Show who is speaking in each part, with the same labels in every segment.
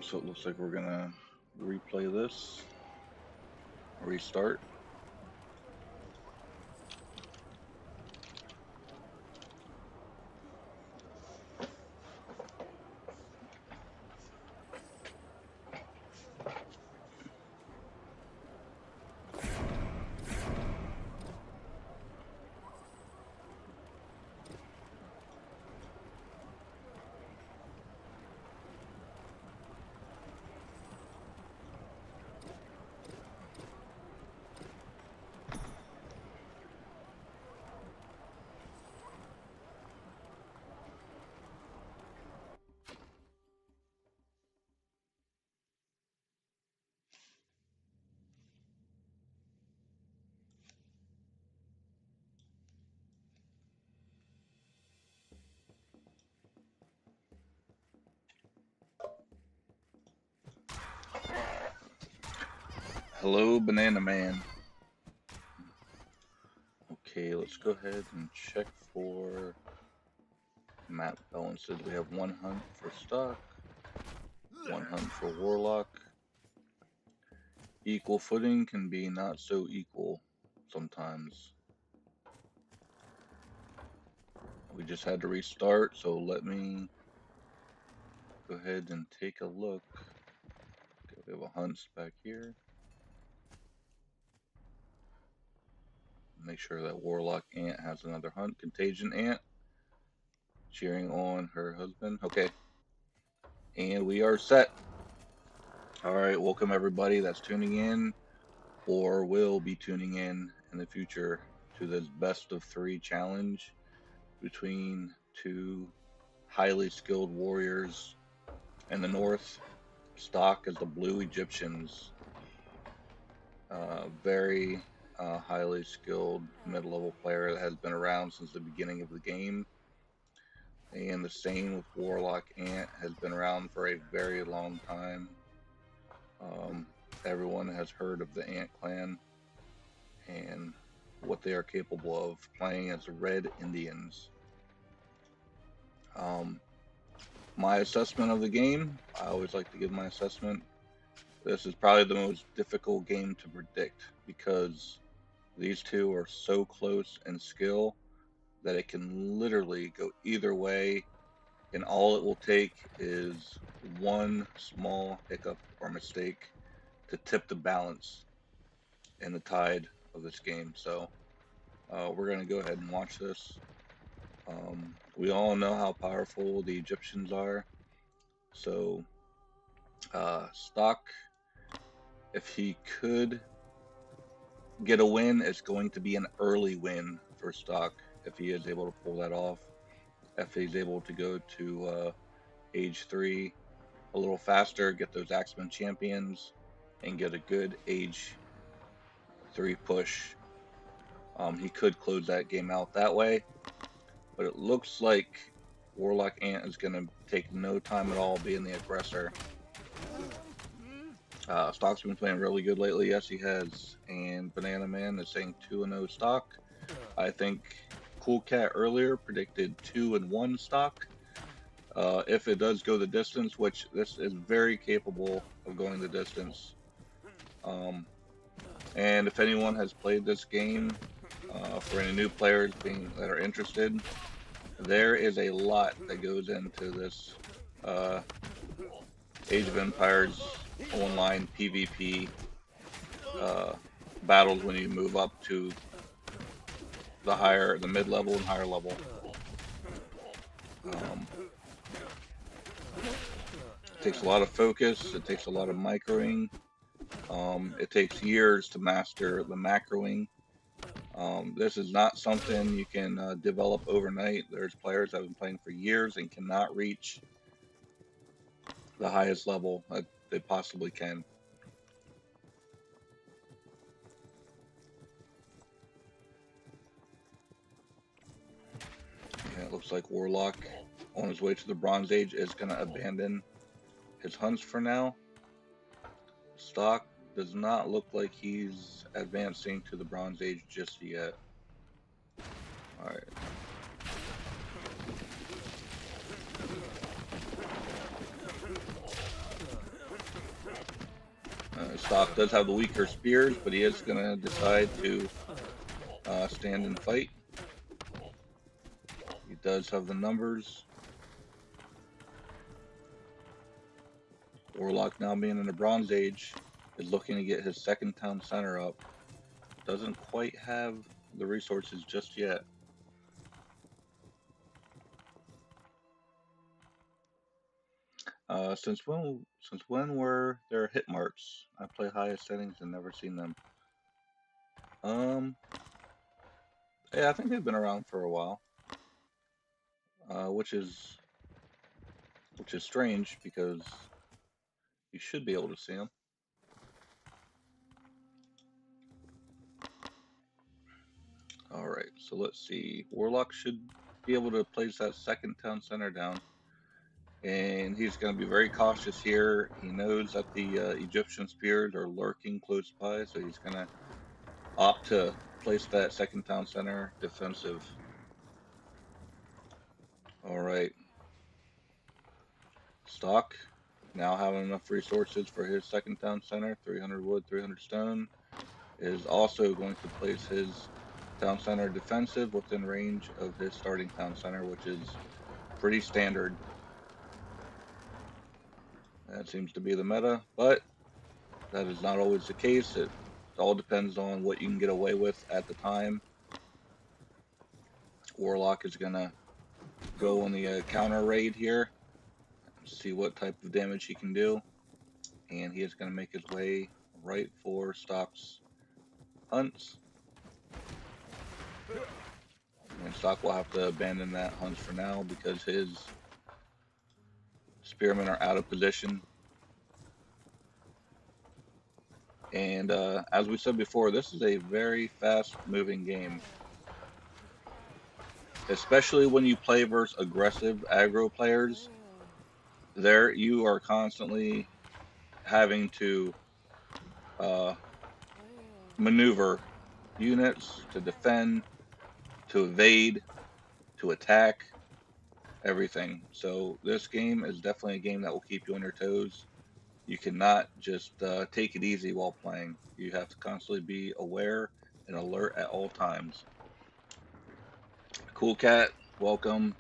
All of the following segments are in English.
Speaker 1: So it looks like we're gonna replay this, restart. Hello, Banana Man. Okay, let's go ahead and check for map balances. We have one hunt for stock, one hunt for warlock. Equal footing can be not so equal sometimes. We just had to restart, so let me go ahead and take a look. Okay, we have a hunts back here. Make sure that Warlock Ant has another hunt. Contagion Ant cheering on her husband. Okay. And we are set. Alright, welcome everybody that's tuning in or will be tuning in the future to this best of 3 challenge between two highly skilled warriors in the north. Stock as the Blue Egyptians. Very highly skilled mid-level player that has been around since the beginning of the game. And the same with Warlock Ant, has been around for a very long time. Everyone has heard of the Ant Clan and what they are capable of playing as the Red Indians. My assessment of the game, I always like to give my assessment. This is probably the most difficult game to predict because these two are so close in skill that it can literally go either way, and all it will take is one small hiccup or mistake to tip the balance in the tide of this game. So we're going to go ahead and watch this. We all know how powerful the Egyptians are. So Stock, if he could get a win, it's going to be an early win for Stock if he is able to pull that off. If he's able to go to age 3 a little faster, get those Axeman champions, and get a good age 3 push, he could close that game out that way. But it looks like Warlock Ant is going to take no time at all being the aggressor. Stock's been playing really good lately. Yes, he has. And Banana Man is saying 2-0 Stock. I think Cool Cat earlier predicted 2-1 Stock. If it does go the distance, which this is very capable of going the distance. And if anyone has played this game, for any new players that are interested, there is a lot that goes into this Age of Empires online PvP battles when you move up to the mid-level and higher level. It takes a lot of focus, it takes a lot of microing, it takes years to master the macroing. This is not something you can develop overnight. There's players that have been playing for years and cannot reach the highest level that they possibly can. Yeah, it looks like Warlock on his way to the Bronze Age is going to abandon his hunts for now. Stock does not look like he's advancing to the Bronze Age just yet. Alright. Stock does have the weaker spears, but he is going to decide to stand and fight. He does have the numbers. Warlock, now being in the Bronze Age, is looking to get his second town center up. Doesn't quite have the resources just yet. Since when were there hit marks? I play highest settings and never seen them. Yeah, I think they've been around for a while. Which is strange because you should be able to see them. All right, so let's see. Warlock should be able to place that second town center down. And he's going to be very cautious here. He knows that the Egyptian spears are lurking close by, so he's going to opt to place that second town center defensive. All right. Stock, now having enough resources for his second town center, 300 wood, 300 stone, is also going to place his town center defensive within range of his starting town center, which is pretty standard. That seems to be the meta, but that is not always the case. It all depends on what you can get away with at the time. Warlock is going to go on the counter raid here, see what type of damage he can do, and he is going to make his way right for Stock's hunts. And Stock will have to abandon that hunt for now because his spearmen are out of position. And as we said before, this is a very fast-moving game, especially when you play versus aggressive aggro players. There, you are constantly having to maneuver units to defend, to evade, to attack, everything. So this game is definitely a game that will keep you on your toes. You cannot just take it easy while playing. You have to constantly be aware and alert at all times. Cool Cat, welcome.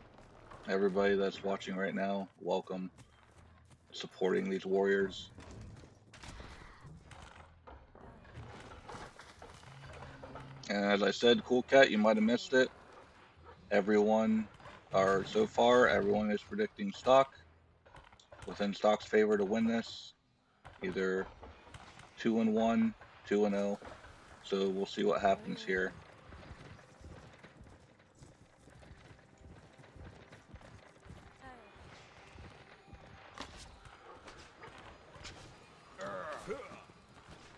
Speaker 1: Everybody that's watching right now, welcome. Supporting these warriors. And as I said, Cool Cat, you might have missed it. Everyone, or so far, everyone is predicting Stock. Within Stock's favor to win this. Either 2-1, 2-0. So we'll see what happens here.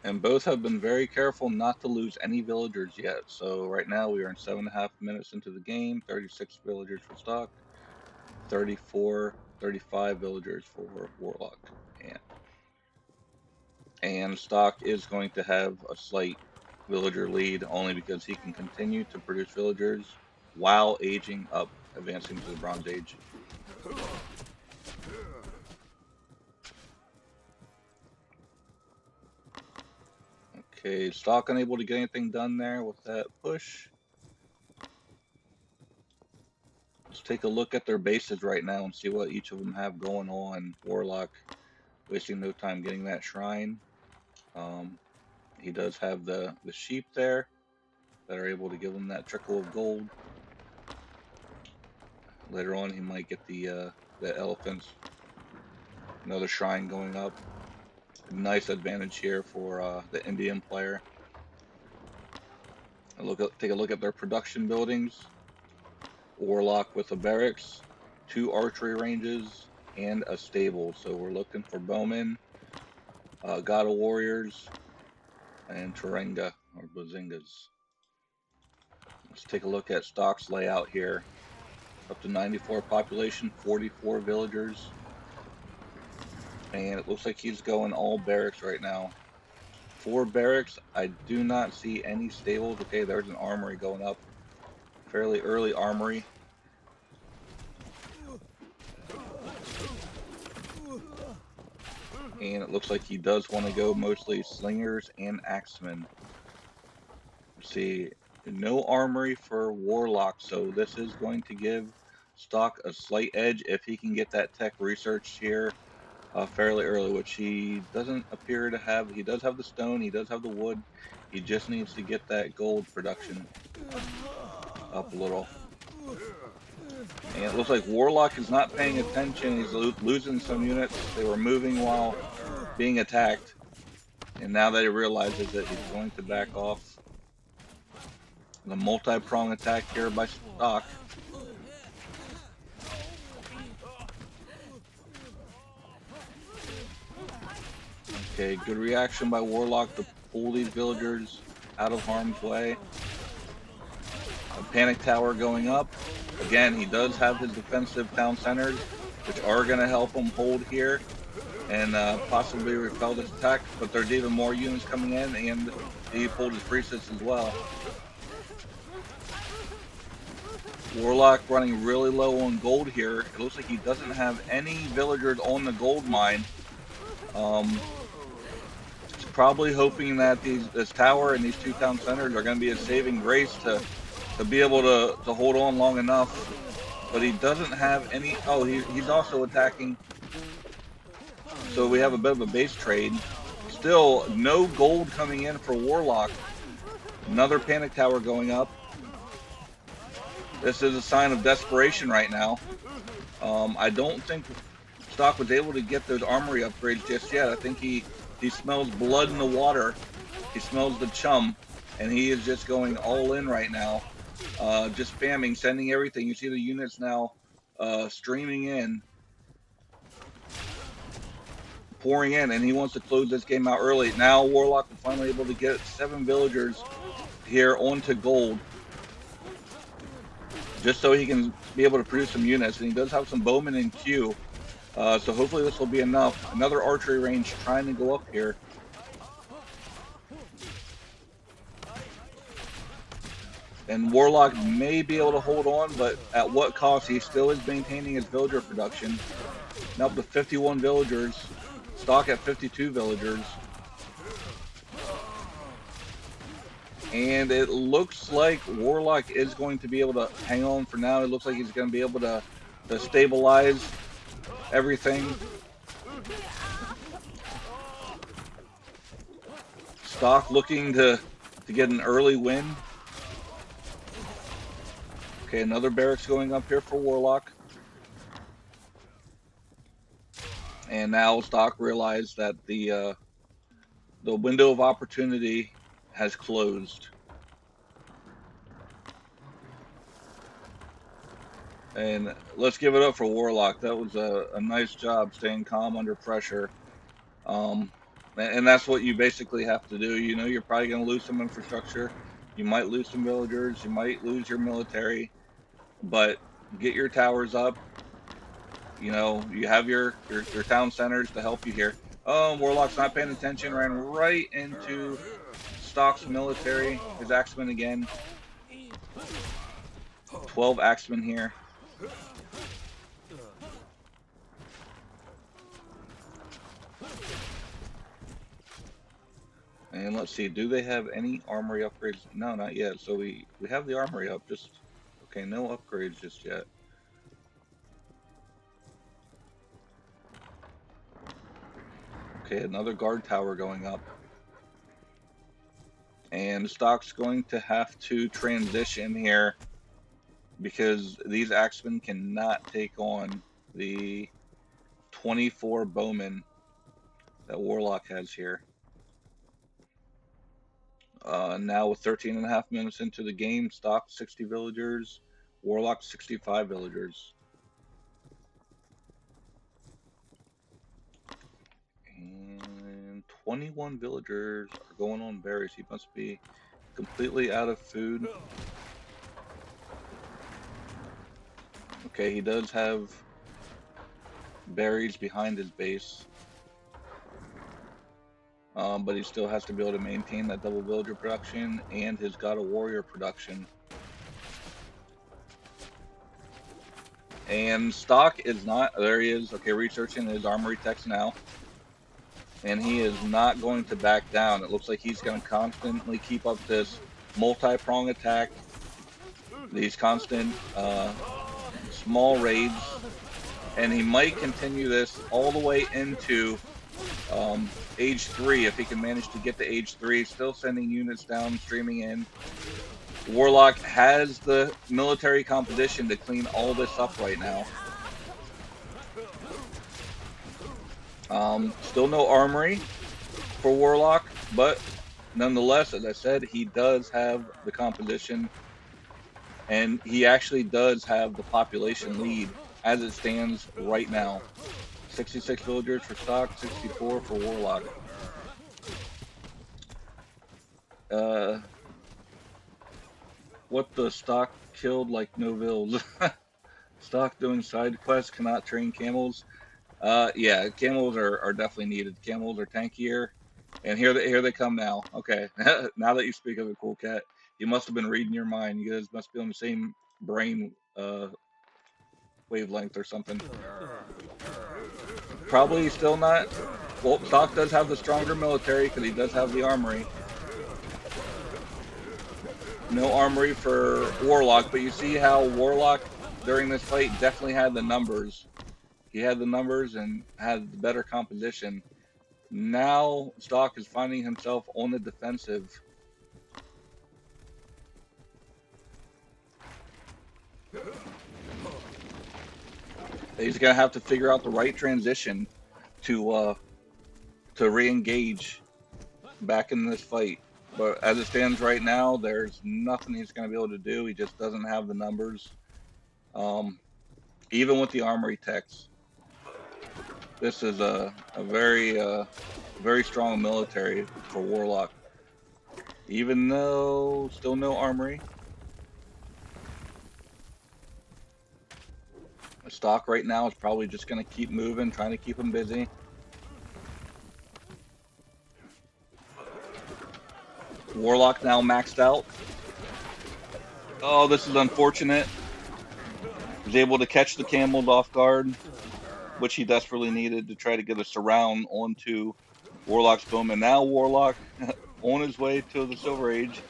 Speaker 1: And both have been very careful not to lose any villagers yet. So right now we are in 7.5 minutes into the game. 36 villagers for Stock. 34, 35 villagers for Warlock. And Stock is going to have a slight villager lead only because he can continue to produce villagers while aging up, advancing to the Bronze Age. Okay, Stock unable to get anything done there with that push. Let's take a look at their bases right now and see what each of them have going on. Warlock wasting no time getting that shrine. He does have the sheep there that are able to give him that trickle of gold. Later on, he might get the elephants. Another shrine going up. Nice advantage here for the Indian player. Take a look at their production buildings. Warlock with a barracks, 2 archery ranges, and a stable. So we're looking for bowmen, God of Warriors, and Tarenga or Bazingas. Let's take a look at Stock's layout here. Up to 94 population, 44 villagers. And it looks like he's going all barracks right now. 4 barracks. I do not see any stables. Okay, there's an armory going up. Fairly early armory. And it looks like he does want to go mostly slingers and axemen. Let's see, no armory for warlock, so this is going to give Stock a slight edge if he can get that tech research here fairly early, which he doesn't appear to have. He does have the stone, he does have the wood. He just needs to get that gold production up a little. And it looks like Warlock is not paying attention. He's losing some units. They were moving while being attacked. And now that he realizes that he's going to back off. The multi-prong attack here by Stock. Okay, good reaction by Warlock to pull these villagers out of harm's way. A panic tower going up. Again, he does have his defensive town centers, which are going to help him hold here and possibly repel this attack, but there's even more units coming in, and he pulled his priests as well. Warlock running really low on gold here. It looks like he doesn't have any villagers on the gold mine. He's probably hoping that this tower and these two town centers are going to be a saving grace to be able to hold on long enough. But he doesn't have any. Oh, he's also attacking. So we have a bit of a base trade. Still no gold coming in for Warlock. Another panic tower going up. This is a sign of desperation right now. I don't think Stock was able to get those armory upgrades just yet. I think he smells blood in the water. He smells the chum, and he is just going all in right now. Just spamming, sending everything. You see the units now streaming in, pouring in, and he wants to close this game out early. Now Warlock is finally able to get 7 villagers here onto gold, just so he can be able to produce some units. And he does have some bowmen in queue, so hopefully this will be enough. Another archery range trying to go up here. And Warlock may be able to hold on, but at what cost? He still is maintaining his villager production. Now up to 51 villagers. Stock at 52 villagers. And it looks like Warlock is going to be able to hang on for now. It looks like he's going to be able to stabilize everything. Stock looking to get an early win. Okay, another barracks going up here for Warlock. And now Stock realized that the window of opportunity has closed. And let's give it up for Warlock. That was a nice job staying calm under pressure. And that's what you basically have to do. You know, you're probably going to lose some infrastructure. You might lose some villagers. You might lose your military. But get your towers up. You know, you have your town centers to help you here. Oh, Warlock's not paying attention. Ran right into Stock's military. His axemen again. 12 axemen here. And let's see, do they have any armory upgrades? No, not yet. So we have the armory up. Just okay, no upgrades just yet. Okay, another guard tower going up. And Stock's going to have to transition here because these axemen cannot take on the 24 bowmen that Warlock has here. Now with 13.5 minutes into the game, Stock 60 villagers, Warlock 65 villagers. And 21 villagers are going on berries. He must be completely out of food. Okay, he does have berries behind his base. But he still has to be able to maintain that double villager production and his God of Warrior production. And Stock is not, there he is, okay, researching his armory techs now. and he is not going to back down. It looks like he's going to constantly keep up this multi-prong attack, these constant small raids, and he might continue this all the way into age 3 if he can manage to get to age 3, still sending units down, streaming in. Warlock has the military composition to clean all this up right now. Still no armory for Warlock, but nonetheless, as I said, he does have the composition, and he actually does have the population lead as it stands right now. 66 villagers for Stock, 64 for Warlock. What the Stock killed like no vills. Stock doing side quests, cannot train camels. Yeah, camels are definitely needed. Camels are tankier, and here they come now. Okay, now that you speak of it, Cool Cat, you must have been reading your mind. You guys must be on the same brain wavelength or something. Probably still not. Well, Stock does have the stronger military because he does have the armory. No armory for Warlock, but you see how Warlock during this fight definitely had the numbers. He had the numbers and had the better composition. Now Stock is finding himself on the defensive. He's gonna have to figure out the right transition to re-engage back in this fight. But as it stands right now, there's nothing he's gonna be able to do. He just doesn't have the numbers. Even with the armory techs, this is a very strong military for Warlock. Even though still no armory. Stock right now is probably just going to keep moving, trying to keep him busy. Warlock now maxed out. Oh, this is unfortunate. Was able to catch the camels off guard, which he desperately needed to try to get a surround onto Warlock's boom. And now Warlock on his way to the Silver Age.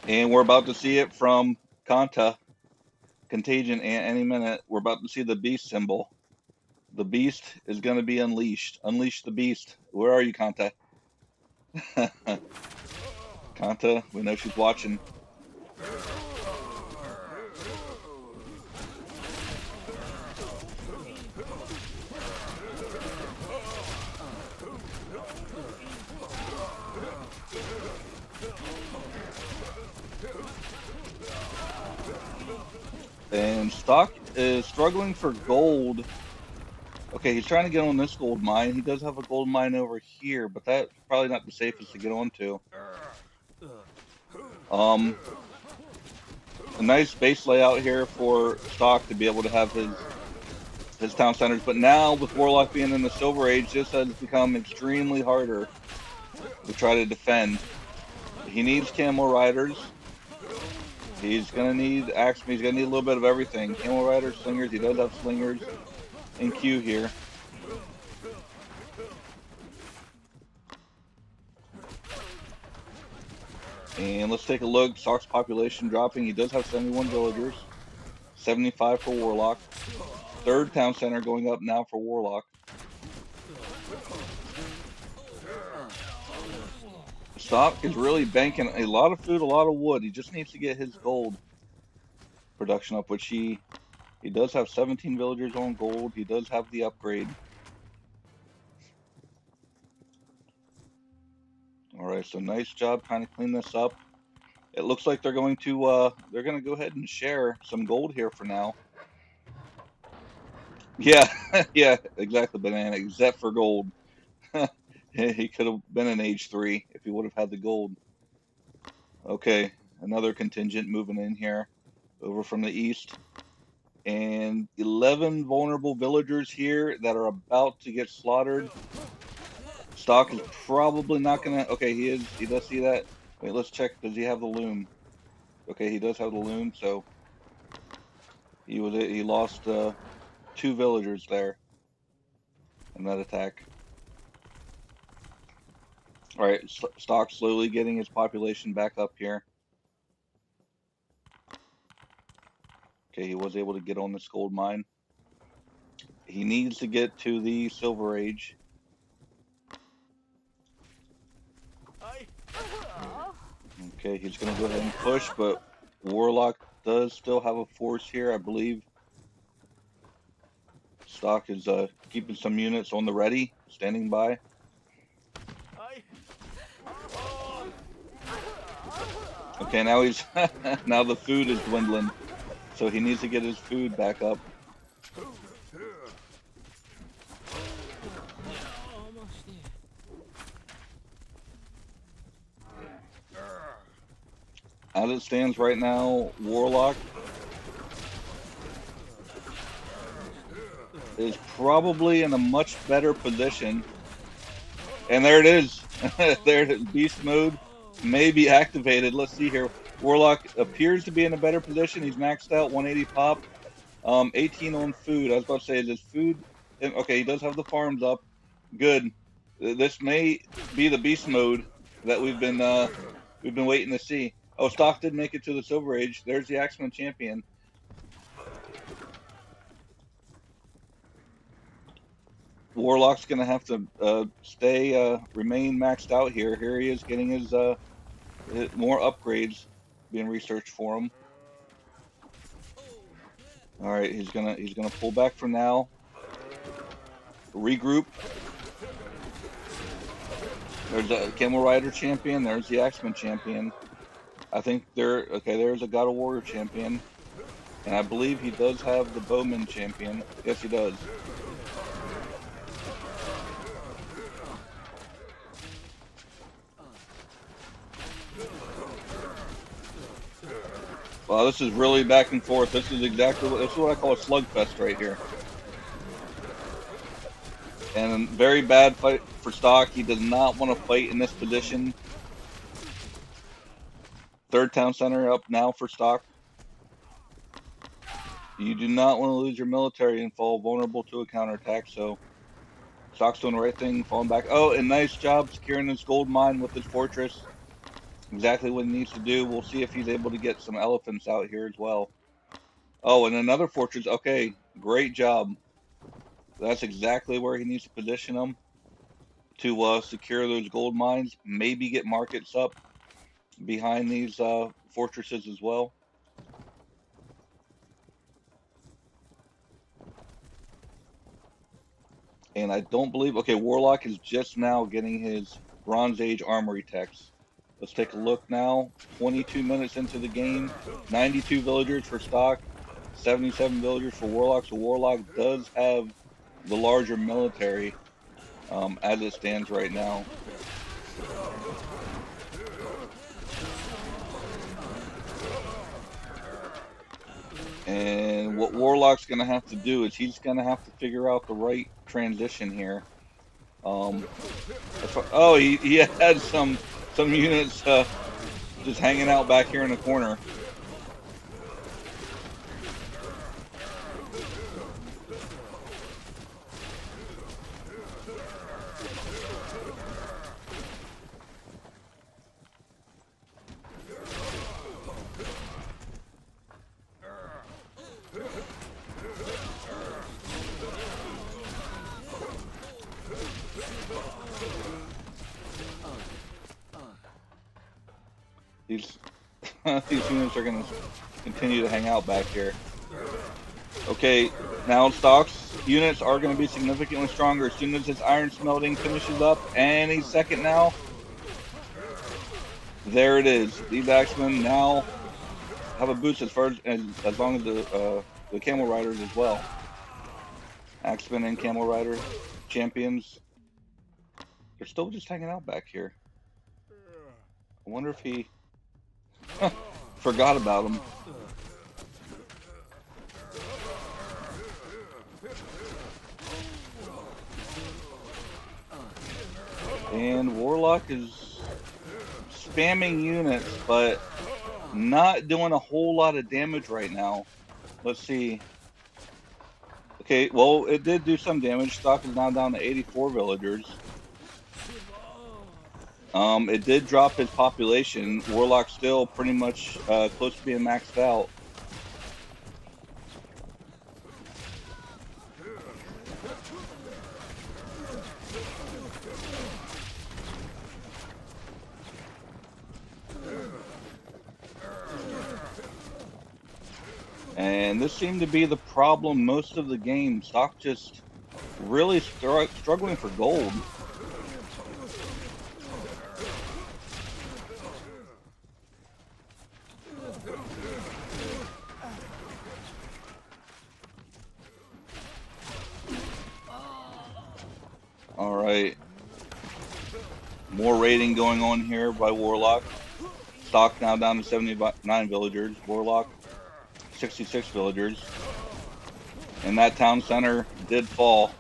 Speaker 1: And we're about to see it from Kanta. Contagion any minute. We're about to see the beast symbol. The beast is going to be unleashed. Unleash the beast. Where are you, Kanta? Kanta, we know she's watching. And Stock is struggling for gold. Okay, he's trying to get on this gold mine. He does have a gold mine over here, but that's probably not the safest to get onto. A nice base layout here for Stock to be able to have his town centers. But now, with Warlock being in the Silver Age, this has become extremely harder to try to defend. He needs camel riders. He's gonna need axemen. He's gonna need a little bit of everything. Camel riders, slingers. He does have slingers in queue here. And let's take a look. Stock's population dropping. He does have 71 villagers, 75 for Warlock. Third town center going up now for Warlock. Stock is really banking a lot of food, a lot of wood. He just needs to get his gold production up, which he does have 17 villagers on gold. He does have the upgrade. All right, so nice job trying to clean this up. It looks like they're going to go ahead and share some gold here for now. Yeah, yeah, exactly, Banana, except for gold. He could have been an age 3 if he would have had the gold. Okay, another contingent moving in here over from the east. And 11 vulnerable villagers here that are about to get slaughtered. Stock is probably not gonna. Okay, he does see that. Wait, let's check. Does he have the loom? Okay, he does have the loom. So he lost 2 villagers there. in that attack. All right, Stock slowly getting his population back up here. Okay, he was able to get on this gold mine. He needs to get to the Silver Age. Okay, he's going to go ahead and push, but Warlock does still have a force here, I believe. Stock is keeping some units on the ready, standing by. Okay, now he's now the food is dwindling, so he needs to get his food back up. As it stands right now, Warlock is probably in a much better position. And there it is. There it is. Beast mode may be activated. Let's see here. Warlock appears to be in a better position. He's maxed out, 180 pop, 18 on food. I was about to say, is his food? Okay, he does have the farms up. Good. This may be the beast mode that we've been waiting to see. Oh, Stock did make it to the Silver Age. There's the Axeman champion. Warlock's gonna have to remain maxed out here. Here he is getting his more upgrades being researched for him. All right, he's gonna pull back for now. Regroup. There's a Camel Rider champion. There's the Axeman champion. I think there's a God of Warrior champion, and I believe he does have the Bowman champion. Yes, he does. Wow, this is really back and forth. This is what I call a slugfest right here. And a very bad fight for Stock. He does not want to fight in this position. Third town center up now for Stock. You do not want to lose your military and fall vulnerable to a counterattack, so Stock's doing the right thing, falling back. Oh, and nice job securing this gold mine with this fortress. Exactly what he needs to do. We'll see if he's able to get some elephants out here as well. Oh, and another fortress. Okay, great job. That's exactly where he needs to position them to secure those gold mines. Maybe get markets up behind these fortresses as well. And I don't believe... Okay, Warlock is just now getting his Bronze Age armory techs. Let's take a look now. 22 minutes into the game. 92 villagers for Stock. 77 villagers for Warlock. So Warlock does have the larger military as it stands right now. And what Warlock's going to have to do is he's going to have to figure out the right transition here. Oh, he had some units just hanging out back here in the corner. These units are going to continue to hang out back here. Okay, now Stock's units are going to be significantly stronger as soon as this iron smelting finishes up, and he's second now. There it is. These Axemen now have a boost as long as the Camel Riders as well. Axemen and Camel Rider champions. They're still just hanging out back here. I wonder if he forgot about him. And Warlock is spamming units, but not doing a whole lot of damage right now. Let's see. Okay, well, it did do some damage. Stock is now down to 84 villagers. It did drop his population. Warlock's still pretty much close to being maxed out. And this seemed to be the problem most of the game. Stock just really struggling for gold. All right. More raiding going on here by Warlock. Stock now down to 79 villagers. Warlock, 66 villagers. And that town center did fall.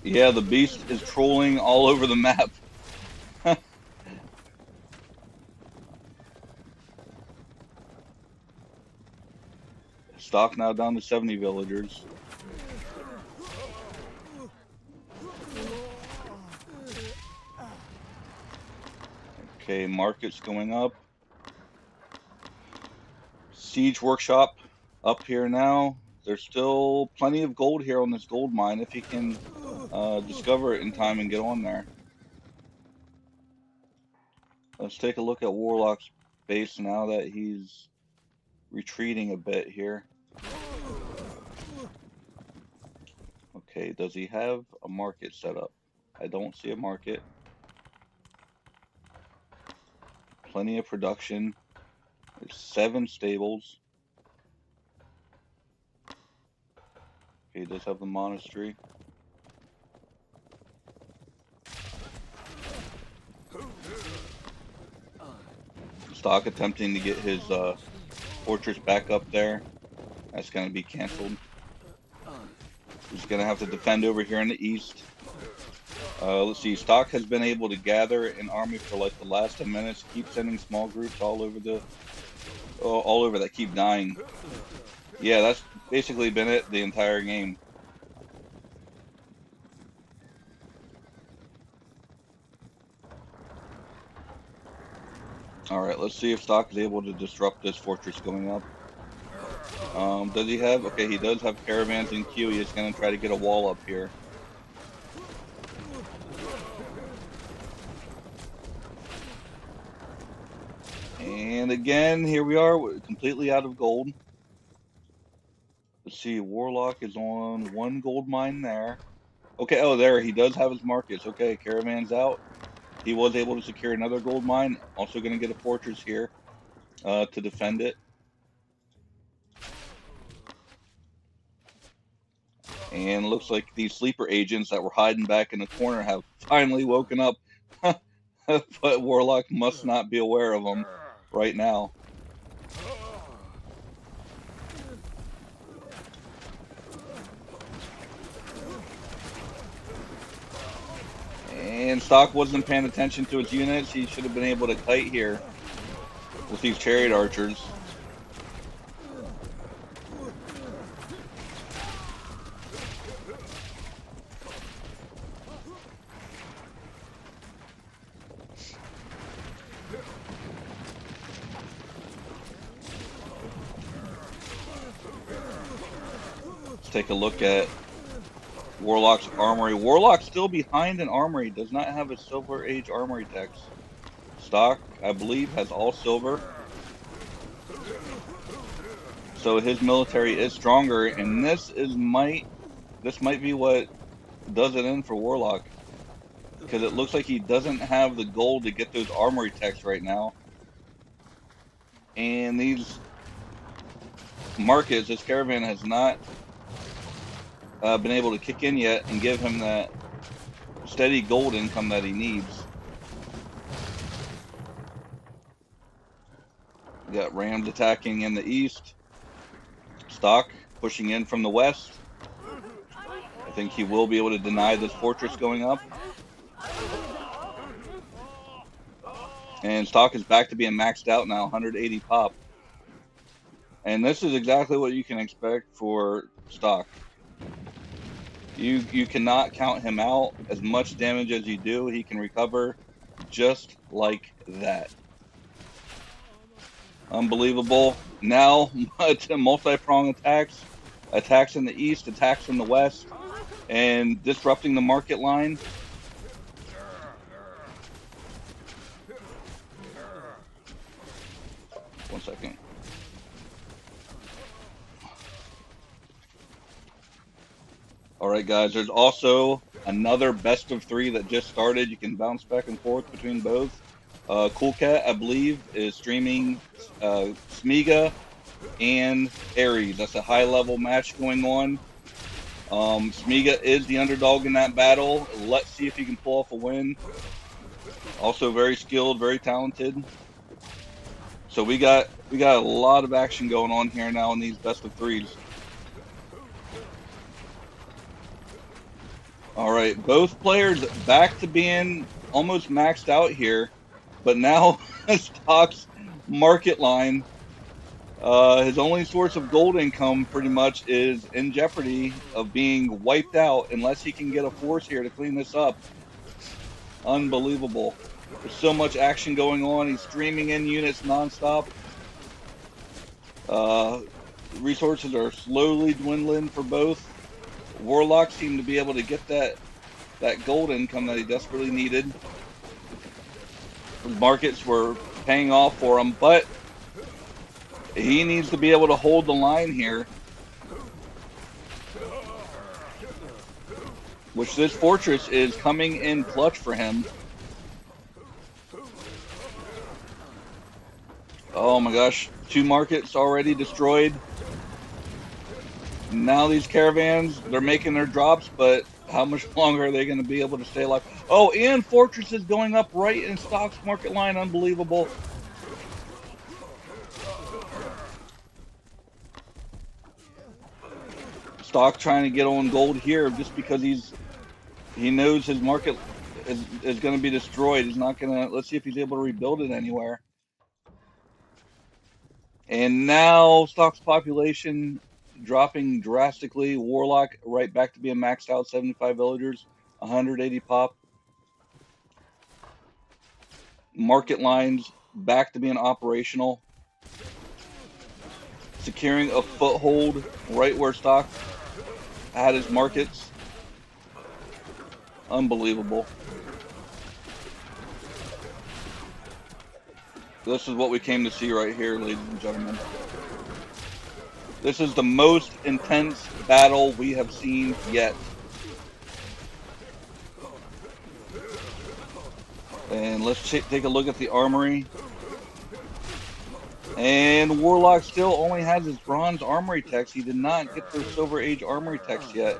Speaker 1: Yeah, the beast is trolling all over the map. Stock now down to 70 villagers. Okay, market's going up. Siege workshop up here now. There's still plenty of gold here on this gold mine if you can discover it in time and get on there. Let's take a look at Warlock's base now that he's retreating a bit here. Okay, does he have a market set up? I don't see a market. Plenty of production. There's 7 stables. Okay, he does have the monastery. Stock attempting to get his fortress back up there. That's going to be canceled. He's going to have to defend over here in the east. Let's see. Stock has been able to gather an army for like the last 10 minutes. Keep sending small groups all over that keep dying. Yeah, that's basically been it the entire game. All right, let's see if Stock is able to disrupt this fortress going up. Does he have? Okay, he does have caravans in queue. He's going to try to get a wall up here. And again, here we are, we're completely out of gold. Let's see, Warlock is on 1 gold mine there. Okay, oh, there, he does have his markets. Okay, caravans out. He was able to secure another gold mine. Also going to get a fortress here to defend it. And it looks like these sleeper agents that were hiding back in the corner have finally woken up. But Warlock must not be aware of them right now. And Stock wasn't paying attention to his units. He should have been able to kite here with these chariot archers. Let's take a look at Warlock's armory. Warlock's still behind an armory. Does not have a Silver Age armory text. Stock, I believe, has all silver. So his military is stronger, and this might be what does it in for Warlock. Because it looks like he doesn't have the gold to get those armory texts right now. And these markets, this caravan has not been able to kick in yet and give him that steady gold income that he needs. We got Rams attacking in the east. Stock pushing in from the west. I think he will be able to deny this fortress going up. And Stock is back to being maxed out now, 180 pop. And this is exactly what you can expect for stock. You cannot count him out. As much damage as you do, he can recover just like that. Unbelievable. Now, multi-prong attacks in the east, attacks in the west, and disrupting the market line. One second. All right, guys, there's also another best of 3 that just started. You can bounce back and forth between both. Cool Cat, I believe, is streaming Smiga and Ares. That's a high-level match going on. Smiga is the underdog in that battle. Let's see if he can pull off a win. Also very skilled, very talented. So we got a lot of action going on here now in these best of 3s. All right, both players back to being almost maxed out here, but now Stock's market line, his only source of gold income pretty much is in jeopardy of being wiped out unless he can get a force here to clean this up. Unbelievable. There's so much action going on. He's streaming in units nonstop. Resources are slowly dwindling for both. Warlock seemed to be able to get that gold income that he desperately needed. The markets were paying off for him, but he needs to be able to hold the line here. Which this fortress is coming in clutch for him. Oh my gosh, 2 markets already destroyed. Now these caravans, they're making their drops, but how much longer are they going to be able to stay alive? Oh, and Fortress is going up right in Stock's market line. Unbelievable. Stock trying to get on gold here just because he knows his market is going to be destroyed. He's not going to. Let's see if he's able to rebuild it anywhere. And now Stock's population dropping drastically. Warlock right back to being maxed out, 75 villagers, 180 pop. Market lines back to being operational. Securing a foothold right where Stock had his markets. Unbelievable. This is what we came to see right here, ladies and gentlemen. This is the most intense battle we have seen yet. And let's take a look at the armory. And Warlock still only has his bronze armory text. He did not get their Silver Age armory text yet.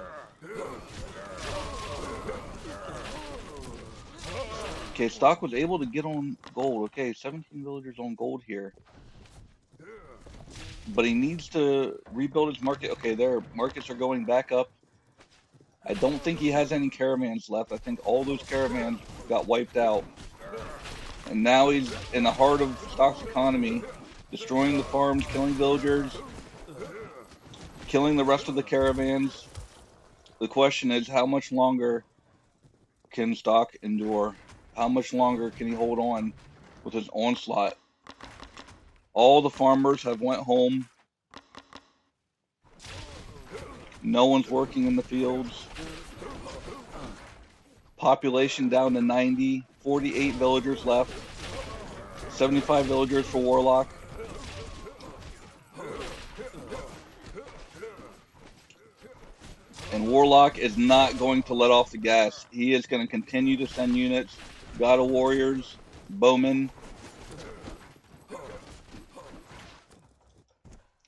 Speaker 1: Okay, Stock was able to get on gold. Okay, 17 villagers on gold here. But he needs to rebuild his market. Okay, their markets are going back up. I don't think he has any caravans left. I think all those caravans got wiped out. And now he's in the heart of Stock's economy, destroying the farms, killing villagers, killing the rest of the caravans. The question is, how much longer can Stock endure? How much longer can he hold on with his onslaught? All the farmers have went home. No one's working in the fields. Population down to 90. 48 villagers left. 75 villagers for Warlock. And Warlock is not going to let off the gas. He is going to continue to send units. God of Warriors, Bowmen.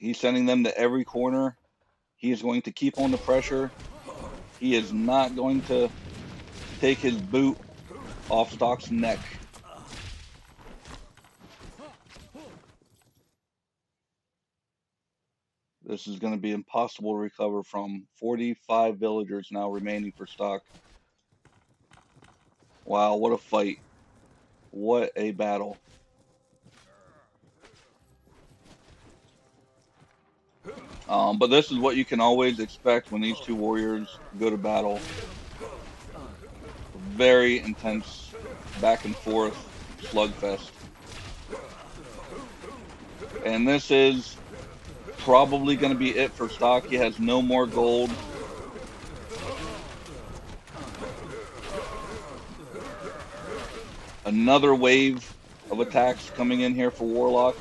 Speaker 1: He's sending them to every corner. He is going to keep on the pressure. He is not going to take his boot off Stock's neck. This is going to be impossible to recover from. 45 villagers now remaining for Stock. Wow, what a fight. What a battle. But this is what you can always expect when these two warriors go to battle. Very intense back and forth slugfest. And this is probably going to be it for stock. He has no more gold. Another wave of attacks coming in here for Warlock.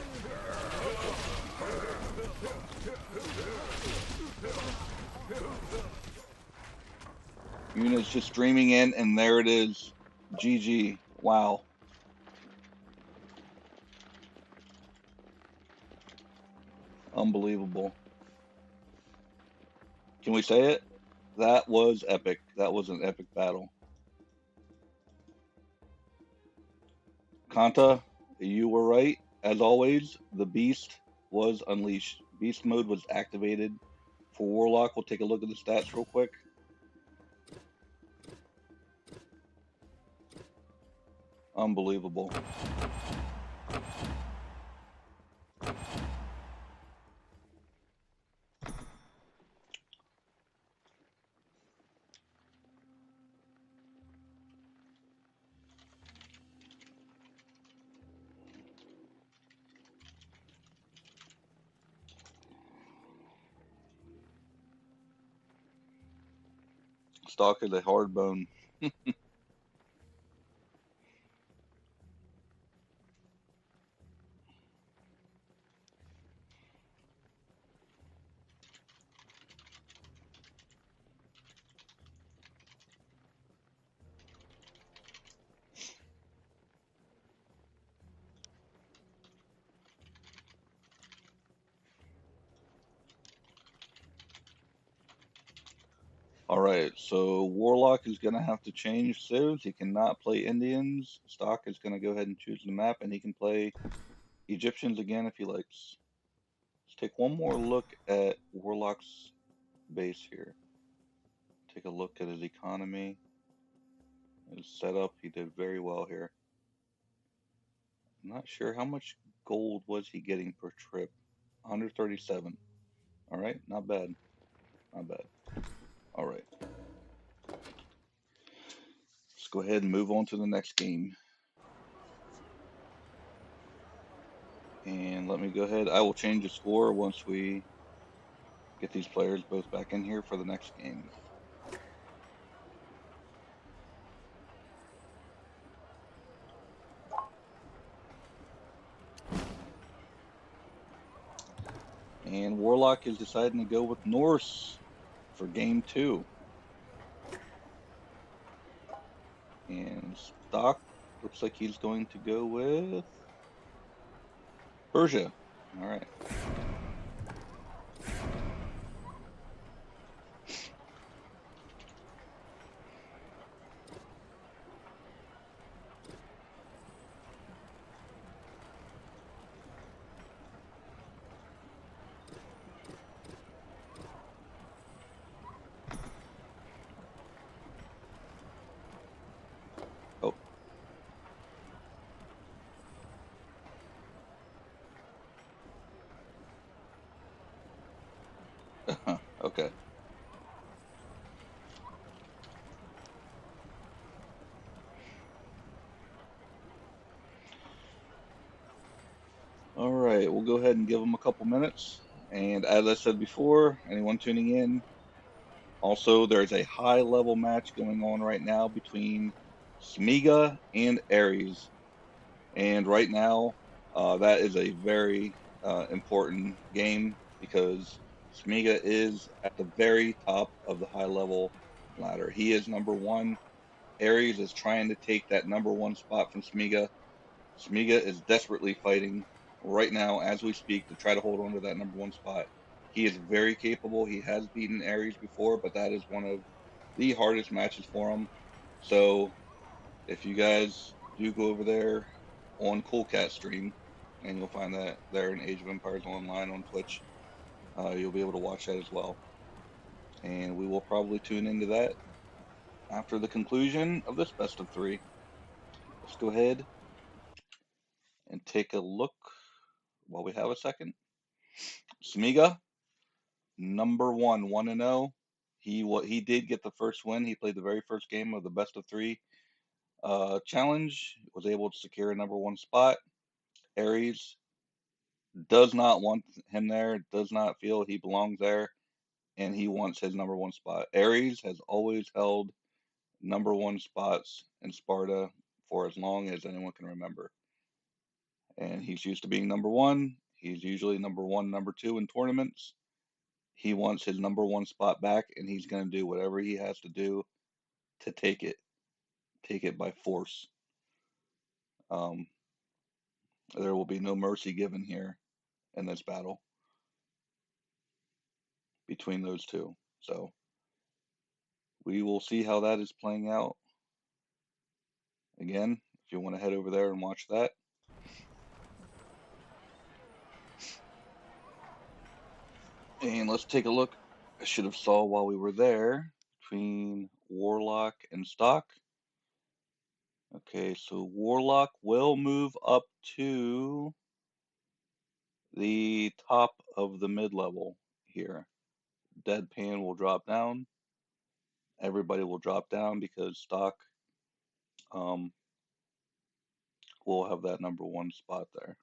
Speaker 1: Units just streaming in, and there it is. GG. Wow. Unbelievable. Can we say it? That was epic. That was an epic battle. Kanta, you were right. As always, the beast was unleashed. Beast mode was activated for Warlock. We'll take a look at the stats real quick. Unbelievable. Stock is a hard bone. All right, so Warlock is going to have to change civs. He cannot play Indians. Stock is going to go ahead and choose the map, and he can play Egyptians again if he likes. Let's take one more look at Warlock's base here. Take a look at his economy, his setup. He did very well here. I'm not sure how much gold was he getting per trip. 137. All right, not bad. Not bad. All right. Let's go ahead and move on to the next game. And let me go ahead. I will change the score once we get these players both back in here for the next game. And Warlock is deciding to go with Norse for game 2. And Stock looks like he's going to go with Persia. All right. Oh. Okay. All right, we'll go ahead and give them a couple minutes. And as I said before, anyone tuning in, also there's a high level match going on right now between Smiga and Ares. And right now, that is a very important game because Smiga is at the very top of the high level ladder. He is number one. Ares is trying to take that number one spot from Smiga. Smiga is desperately fighting right now as we speak to try to hold on to that number one spot. He is very capable. He has beaten Ares before, but that is one of the hardest matches for him. So if you guys do go over there on Cool Cat stream, and you'll find that there in Age of Empires Online on Twitch, you'll be able to watch that as well. And we will probably tune into that after the conclusion of this best of 3. Let's go ahead and take a look while we have a second. Smiga, number 1-0. He did get the first win. He played the very first game of the best of 3 challenge. Was able to secure a number 1 spot. Aries does not want him there. Does not feel he belongs there, and he wants his number 1 spot. Aries has always held number 1 spots in Sparta for as long as anyone can remember. And he's used to being number 1. He's usually number 1, number 2 in tournaments. He wants his number 1 spot back, and he's going to do whatever he has to do to take it by force. There will be no mercy given here in this battle between those two. So we will see how that is playing out. Again, if you want to head over there and watch that. And let's take a look. I should have saw while we were there between Warlock and Stock. Okay, so Warlock will move up to the top of the mid-level here. Deadpan will drop down. Everybody will drop down because Stock will have that number 1 spot there.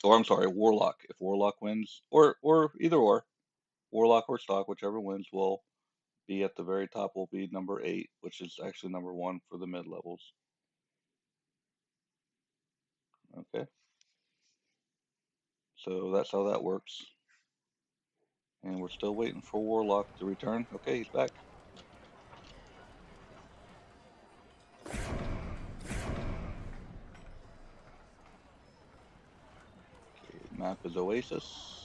Speaker 1: Or I'm sorry, Warlock. If Warlock wins, or either or, Warlock or Stock, whichever wins, will be at the very top. Will be number 8, which is actually number 1 for the mid levels. Okay. So that's how that works. And we're still waiting for Warlock to return. Okay, he's back. Okay, map is Oasis.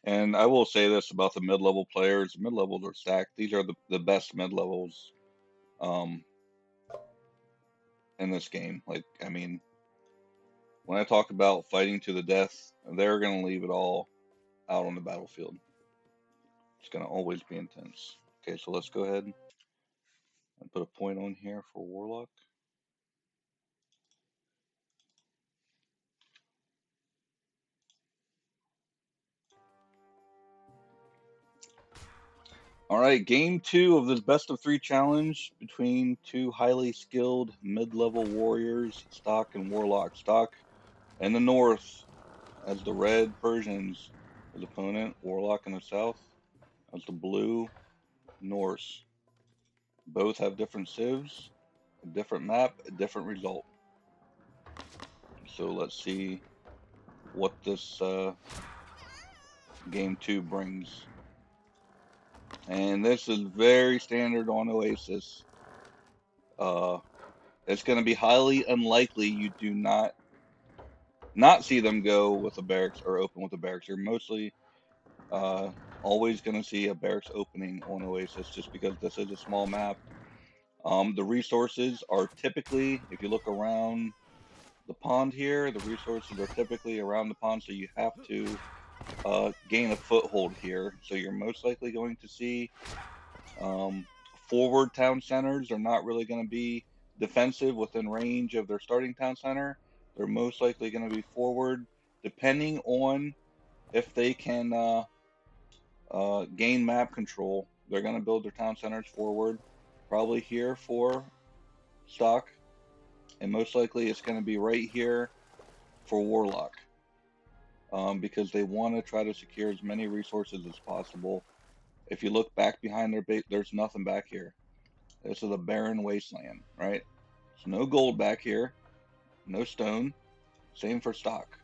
Speaker 1: And I will say this about the mid-level players. Mid-levels are stacked. These are the best mid-levels in this game. Like, I mean, when I talk about fighting to the death, they're going to leave it all out on the battlefield. It's going to always be intense. Okay, so let's go ahead and put a point on here for Warlock. All right, game 2 of this best of 3 challenge between two highly skilled mid-level warriors, Stock and Warlock. Stock in the north as the red Persians, his opponent, Warlock in the south as the blue Norse. Both have different civs, a different map, a different result. So let's see what this game 2 brings. And this is very standard on Oasis. It's going to be highly unlikely you do not see them go with a barracks or open with a barracks. You're mostly always going to see a barracks opening on Oasis just because this is a small map. The resources are typically, if you look around the pond here, the resources are typically around the pond, so you have to gain a foothold here. So you're most likely going to see forward town centers are not really going to be defensive within range of their starting town center. They're most likely going to be forward, depending on if they can gain map control. They're going to build their town centers forward, probably here for Stock, and most likely it's going to be right here for Warlock, because they want to try to secure as many resources as possible. If you look back behind their base, there's nothing back here. This is a barren wasteland, right? There's no gold back here, no stone. Same for Stock.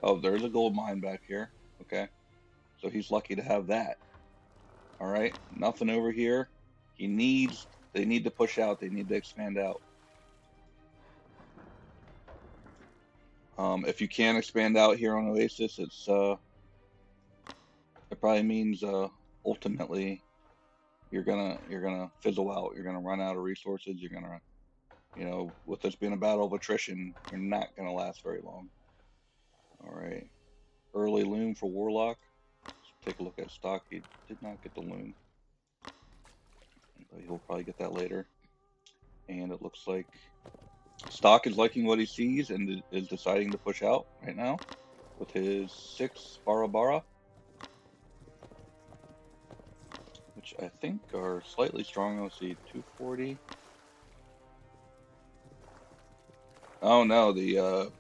Speaker 1: Oh, there's a gold mine back here. Okay, so he's lucky to have that. All right, nothing over here. They need to push out. They need to expand out. If you can expand out here on Oasis, it probably means ultimately you're gonna fizzle out. You're gonna run out of resources. You're gonna You know, with this being a battle of attrition, you're not going to last very long. All right. Early loom for Warlock. Let's take a look at stock. He did not get the loom, but he'll probably get that later. And it looks like stock is liking what he sees and is deciding to push out right now with his 6 Barabara, which I think are slightly strong. Let's see, 240. Oh no, the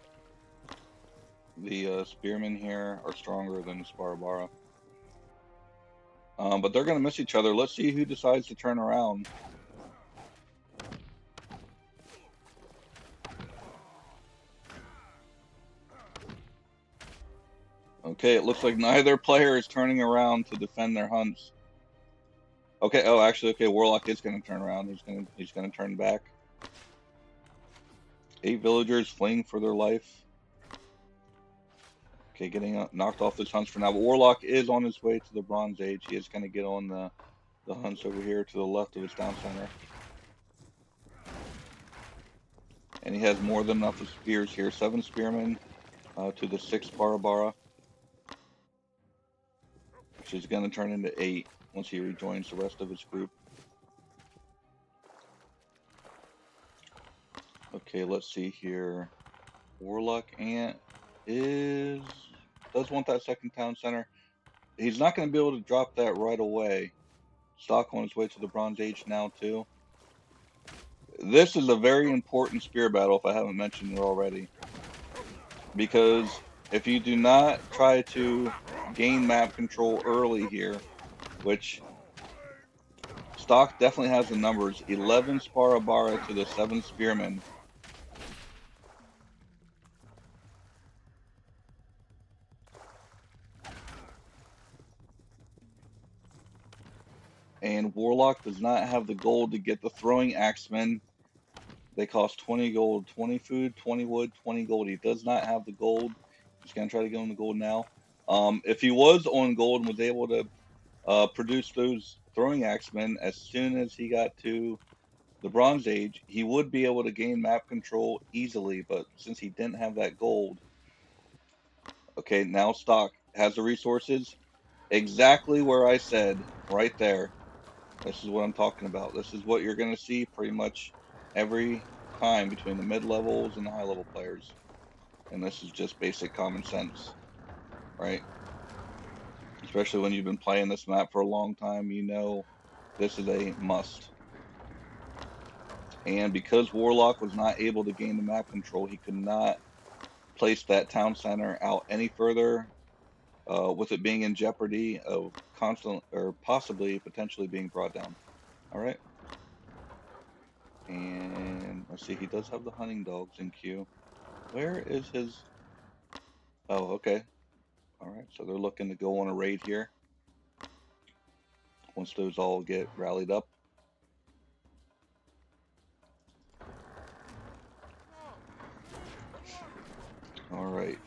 Speaker 1: spearmen here are stronger than the Sparabara. But they're going to miss each other. Let's see who decides to turn around. Okay, it looks like neither player is turning around to defend their hunts. Okay, oh, actually, okay, Warlock is going to turn around. He's going to turn back. 8 villagers fleeing for their life. Okay, getting knocked off his hunts for now. But Warlock is on his way to the Bronze Age. He is going to get on the hunts over here to the left of his town center. And he has more than enough of spears here. 7 spearmen to the 6 Barabara, which is going to turn into 8 once he rejoins the rest of his group. Okay, let's see here. Warlock Ant does want that second town center. He's not going to be able to drop that right away. Stock on his way to the Bronze Age now too. This is a very important spear battle if I haven't mentioned it already. Because if you do not try to gain map control early here, which stock definitely has the numbers, 11 Sparabara to the 7 spearmen. And Warlock does not have the gold to get the throwing axemen. They cost 20 gold, 20 food, 20 wood, 20 gold. He does not have the gold. He's going to try to get on the gold now. If he was on gold and was able to produce those throwing axemen as soon as he got to the Bronze Age, he would be able to gain map control easily. But since he didn't have that gold, okay, now stock has the resources. Exactly where I said, right there. This is what I'm talking about. This is what you're going to see pretty much every time between the mid-levels and the high-level players. And this is just basic common sense, right? Especially when you've been playing this map for a long time, you know this is a must. And because Warlock was not able to gain the map control, he could not place that town center out any further, with it being in jeopardy of constant or possibly potentially being brought down. All right. And let's see, he does have the hunting dogs in queue. Where is his? Oh, okay. All right, so they're looking to go on a raid here once those all get rallied up. All right.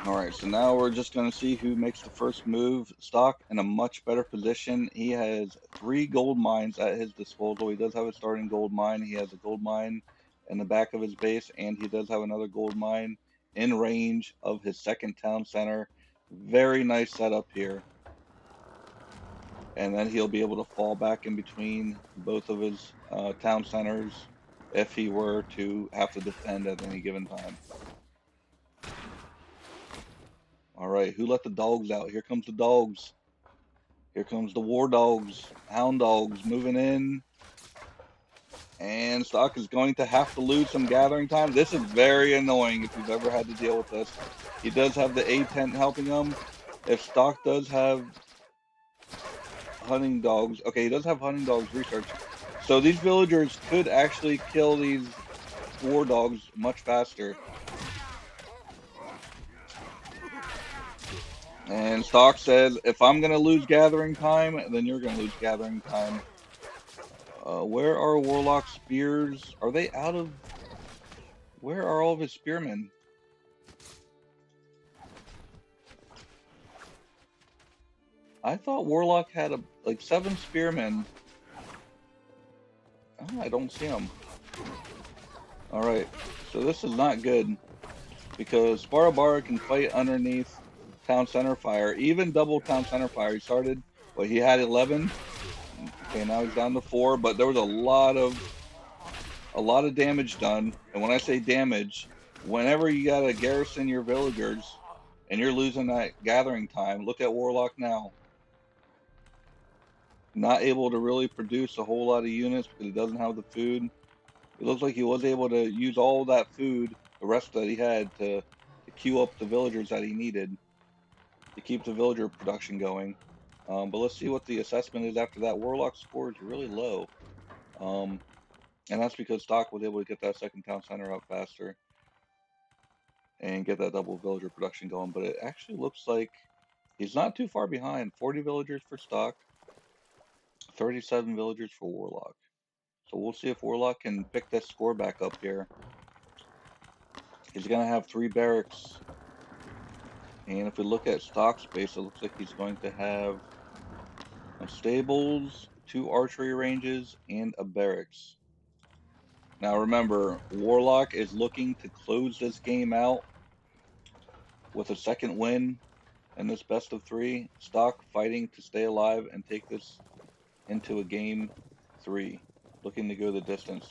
Speaker 1: All right, so now we're just going to see who makes the first move. Stock in a much better position. He has 3 gold mines at his disposal. He does have a starting gold mine. He has a gold mine in the back of his base, and he does have another gold mine in range of his second town center. Very nice setup here. And then he'll be able to fall back in between both of his town centers if he were to have to defend at any given time. All right, who let the dogs out? Here comes the dogs. Here comes the war dogs, hound dogs moving in. And Stock is going to have to lose some gathering time. This is very annoying if you've ever had to deal with this. He does have the A tent helping him. If Stock does have hunting dogs, okay, he does have hunting dogs research. So these villagers could actually kill these war dogs much faster. And Stock says, if I'm going to lose gathering time, then you're going to lose gathering time. Where are Warlock spears? Are they out of... Where are all of his spearmen? I thought Warlock had like 7 spearmen. Oh, I don't see them. Alright, so this is not good because Sparabara can fight underneath Town Center Fire, even double Town Center Fire. He started, well, he had 11. Okay, now he's down to 4, but there was a lot of damage done. And when I say damage, whenever you gotta garrison your villagers and you're losing that gathering time, look at Warlock now. Not able to really produce a whole lot of units because he doesn't have the food. It looks like he was able to use all that food, the rest that he had, to queue up the villagers that he needed to keep the villager production going. But let's see what the assessment is after that. Warlock score is really low. Um, and that's because Stock was able to get that second town center up faster and get that double villager production going. But it actually looks like he's not too far behind. 40 villagers for Stock, 37 villagers for Warlock. So we'll see if Warlock can pick that score back up here. He's going to have 3 barracks. And if we look at stock space, it looks like he's going to have stables, 2 archery ranges, and a barracks. Now remember, Warlock is looking to close this game out with a second win in this best of 3. Stock fighting to stay alive and take this into a game 3, looking to go the distance.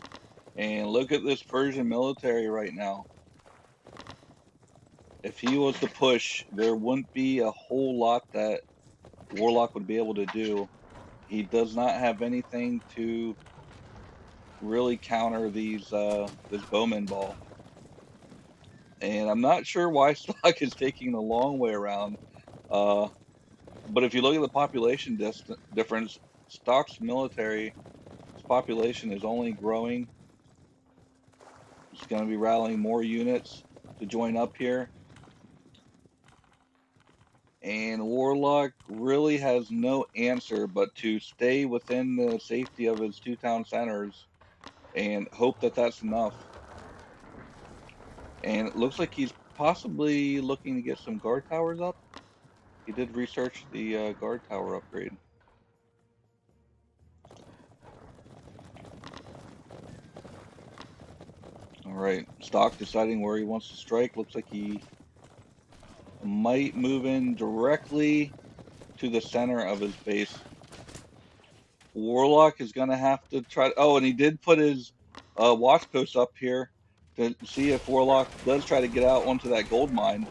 Speaker 1: And look at this Persian military right now. If he was to push, there wouldn't be a whole lot that Warlock would be able to do. He does not have anything to really counter this bowman ball. And I'm not sure why Stock is taking the long way around. But if you look at the population difference, Stock's military population is only growing. It's going to be rallying more units to join up here. And Warlock really has no answer but to stay within the safety of his 2 town centers and hope that that's enough. And it looks like he's possibly looking to get some guard towers up. He did research the guard tower upgrade. All right, Stock deciding where he wants to strike. Looks like he might move in directly to the center of his base. Warlock is going to have to try. Oh, and he did put his watch post up here to see if Warlock does try to get out onto that gold mine.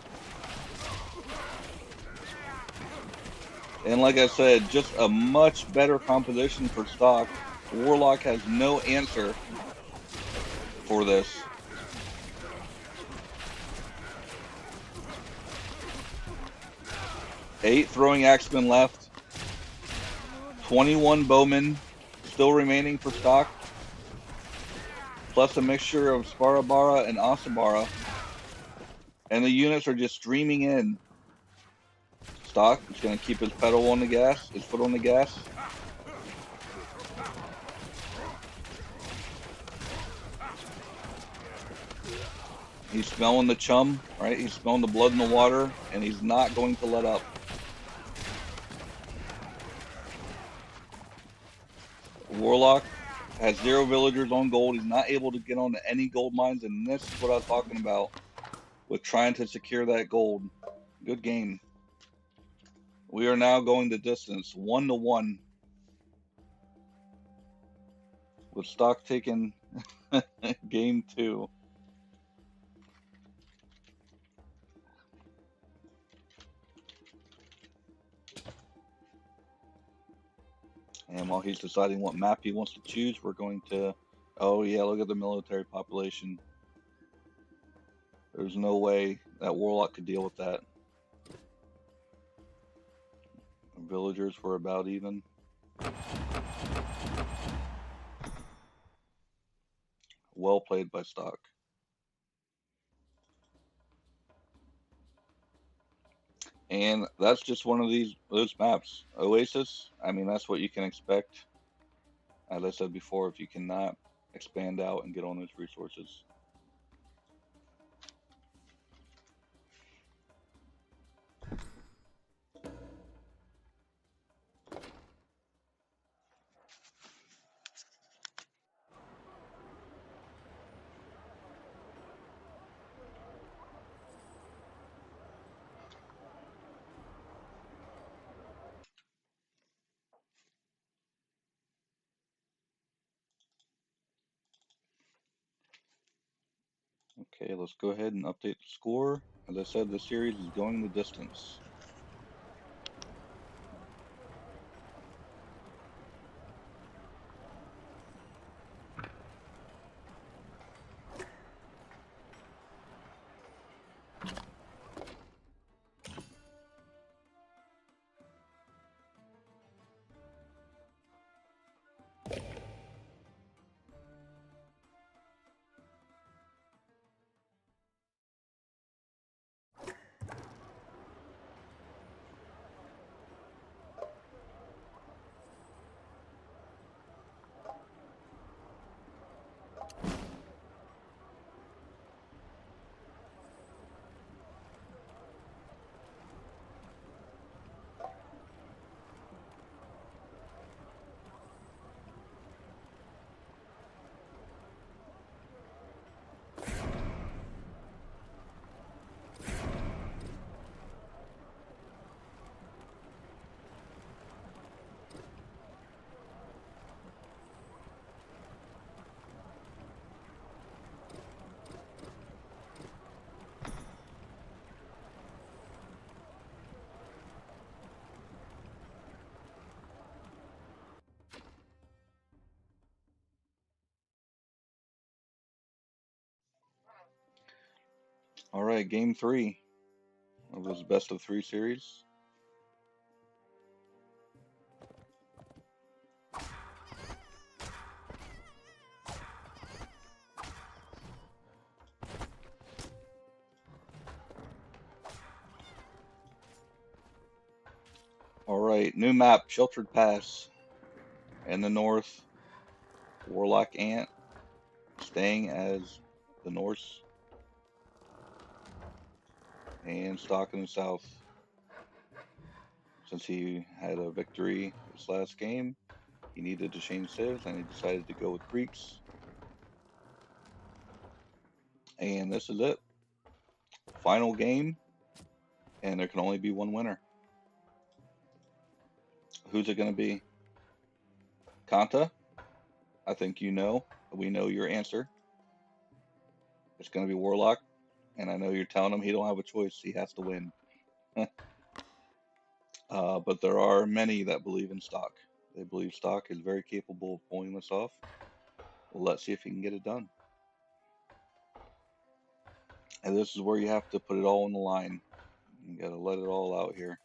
Speaker 1: And like I said, just a much better composition for Stock. Warlock has no answer for this. 8 throwing axemen left. 21 bowmen still remaining for Stock. Plus a mixture of Sparabara and Asabara. And the units are just streaming in. Stock is going to keep his pedal on the gas, his foot on the gas. He's smelling the chum, right? He's smelling the blood in the water, and he's not going to let up. Warlock has 0 villagers on gold. He's not able to get onto any gold mines, and this is what I was talking about with trying to secure that gold. Good game. We are now going the distance, 1-1. With Stock taking game 2. And while he's deciding what map he wants to choose, we're going to... Oh yeah, look at the military population. There's no way that Warlock could deal with that. Villagers were about even. Well played by Stock. And that's just one of those maps. Oasis, I mean, that's what you can expect. As I said before, if you cannot expand out and get on those resources. Okay, let's go ahead and update the score. As I said, this series is going the distance. All right, game 3 of this best of 3 series. All right, new map, Sheltered Pass. In the north, Warlock Ant staying as the Norse, and Stock in the south. Since he had a victory this last game, he needed to change civs, and he decided to go with Greeks. And this is it. Final game, and there can only be one winner. Who's it going to be? Kanta? I think you know. We know your answer. It's going to be Warlock, and I know you're telling him he don't have a choice. He has to win. But there are many that believe in Stock. They believe Stock is very capable of pulling this off. Well, let's see if he can get it done. And this is where you have to put it all on the line. You got to let it all out here.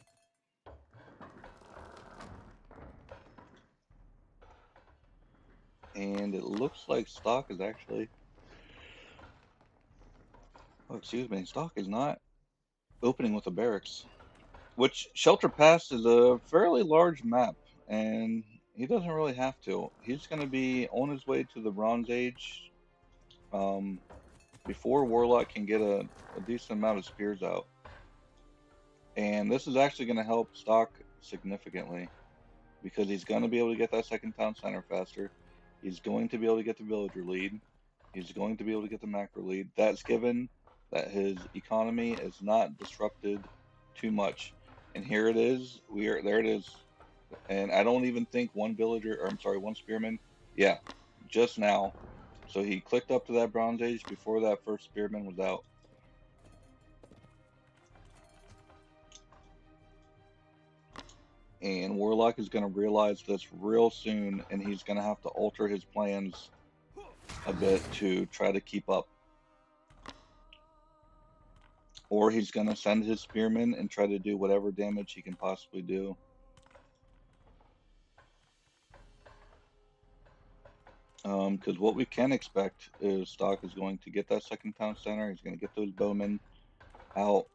Speaker 1: And it looks like Stock is actually... Oh, excuse me. Stock is not opening with a barracks. Which, Shelter Pass is a fairly large map, and he doesn't really have to. He's going to be on his way to the Bronze Age before Warlock can get a decent amount of spears out. And this is actually going to help Stock significantly, because he's going to be able to get that second town center faster. He's going to be able to get the villager lead. He's going to be able to get the macro lead. That's given that his economy is not disrupted too much. And here it is. There it is. And I don't even think one villager, or I'm sorry, one spearman. Yeah, just now. So he clicked up to that Bronze Age before that first spearman was out. And Warlock is going to realize this real soon, and he's going to have to alter his plans a bit to try to keep up. Or he's going to send his spearmen and try to do whatever damage he can possibly do. Because what we can expect is Stock is going to get that second town center. He's going to get those bowmen out.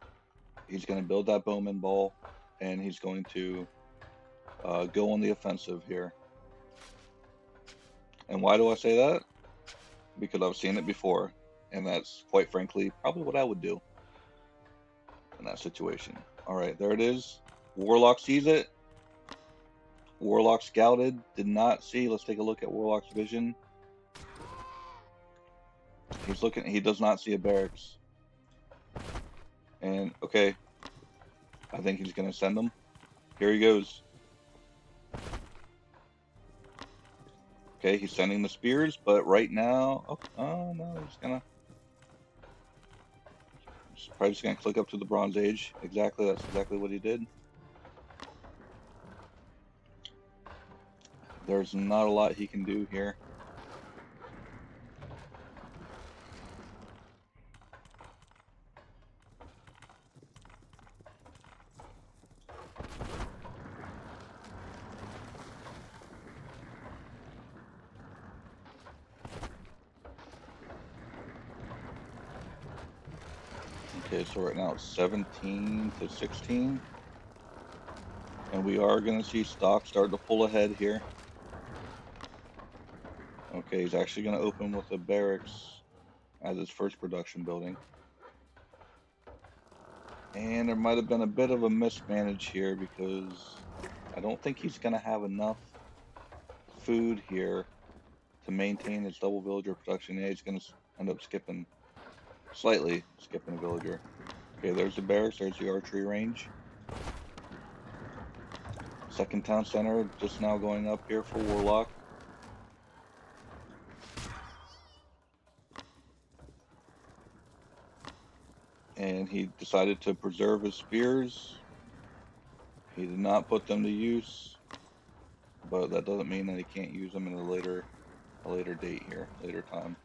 Speaker 1: He's going to build that bowman ball, and he's going to go on the offensive here. And why do I say that? Because I've seen it before, and that's, quite frankly, probably what I would do in that situation. All right, there it is. Warlock sees it. Warlock scouted, did not see. Let's take a look at Warlock's vision. He's looking, he does not see a barracks. And, okay, I think he's going to send them. Here he goes. Okay, he's sending the spears, but right now, oh no, he's gonna. He's probably just going to click up to the Bronze Age. Exactly, that's exactly what he did. There's not a lot he can do here. Okay, so right now it's 17 to 16. And we are going to see stock start to pull ahead here. Okay, he's actually going to open with the barracks as his first production building. And there might have been a bit of a mismanage here because I don't think he's going to have enough food here to maintain his double villager production. Yeah, he's going to end up slightly skipping a villager. Okay, there's the barracks, there's the archery range. Second town center just now going up here for Warlock. And he decided to preserve his spears. He did not put them to use, but that doesn't mean that he can't use them in a later date here, later time.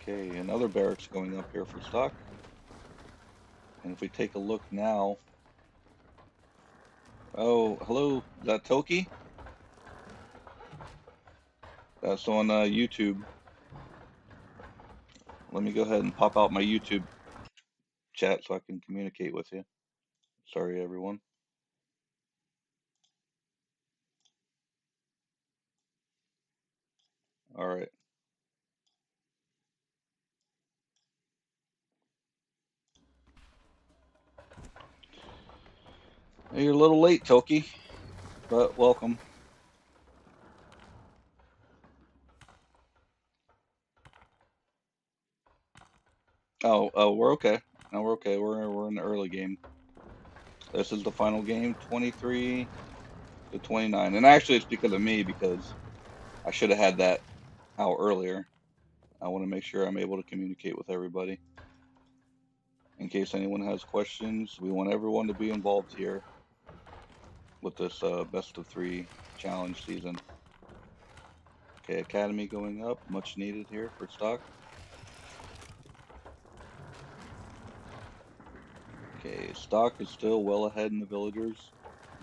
Speaker 1: Okay, another barracks going up here for stock. And if we take a look now, oh, hello, is that Toki? That's on YouTube. Let me go ahead and pop out my YouTube chat so I can communicate with you. Sorry, everyone. All right. You're a little late, Toki, but welcome. Oh, we're okay. No, we're okay. We're in the early game. This is the final game, 23 to 29. And actually, it's because of me, because I should have had that out earlier. I want to make sure I'm able to communicate with everybody. In case anyone has questions, we want everyone to be involved here with this best of 3 challenge season. Okay, Academy going up, much needed here for stock. Okay, stock is still well ahead in the villagers.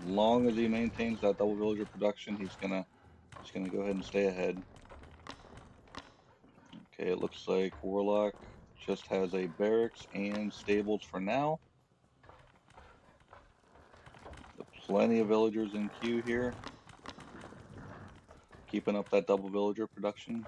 Speaker 1: As long as he maintains that double villager production, he's gonna go ahead and stay ahead. Okay, it looks like Warlock just has a barracks and stables for now. Plenty of villagers in queue here, keeping up that double villager production.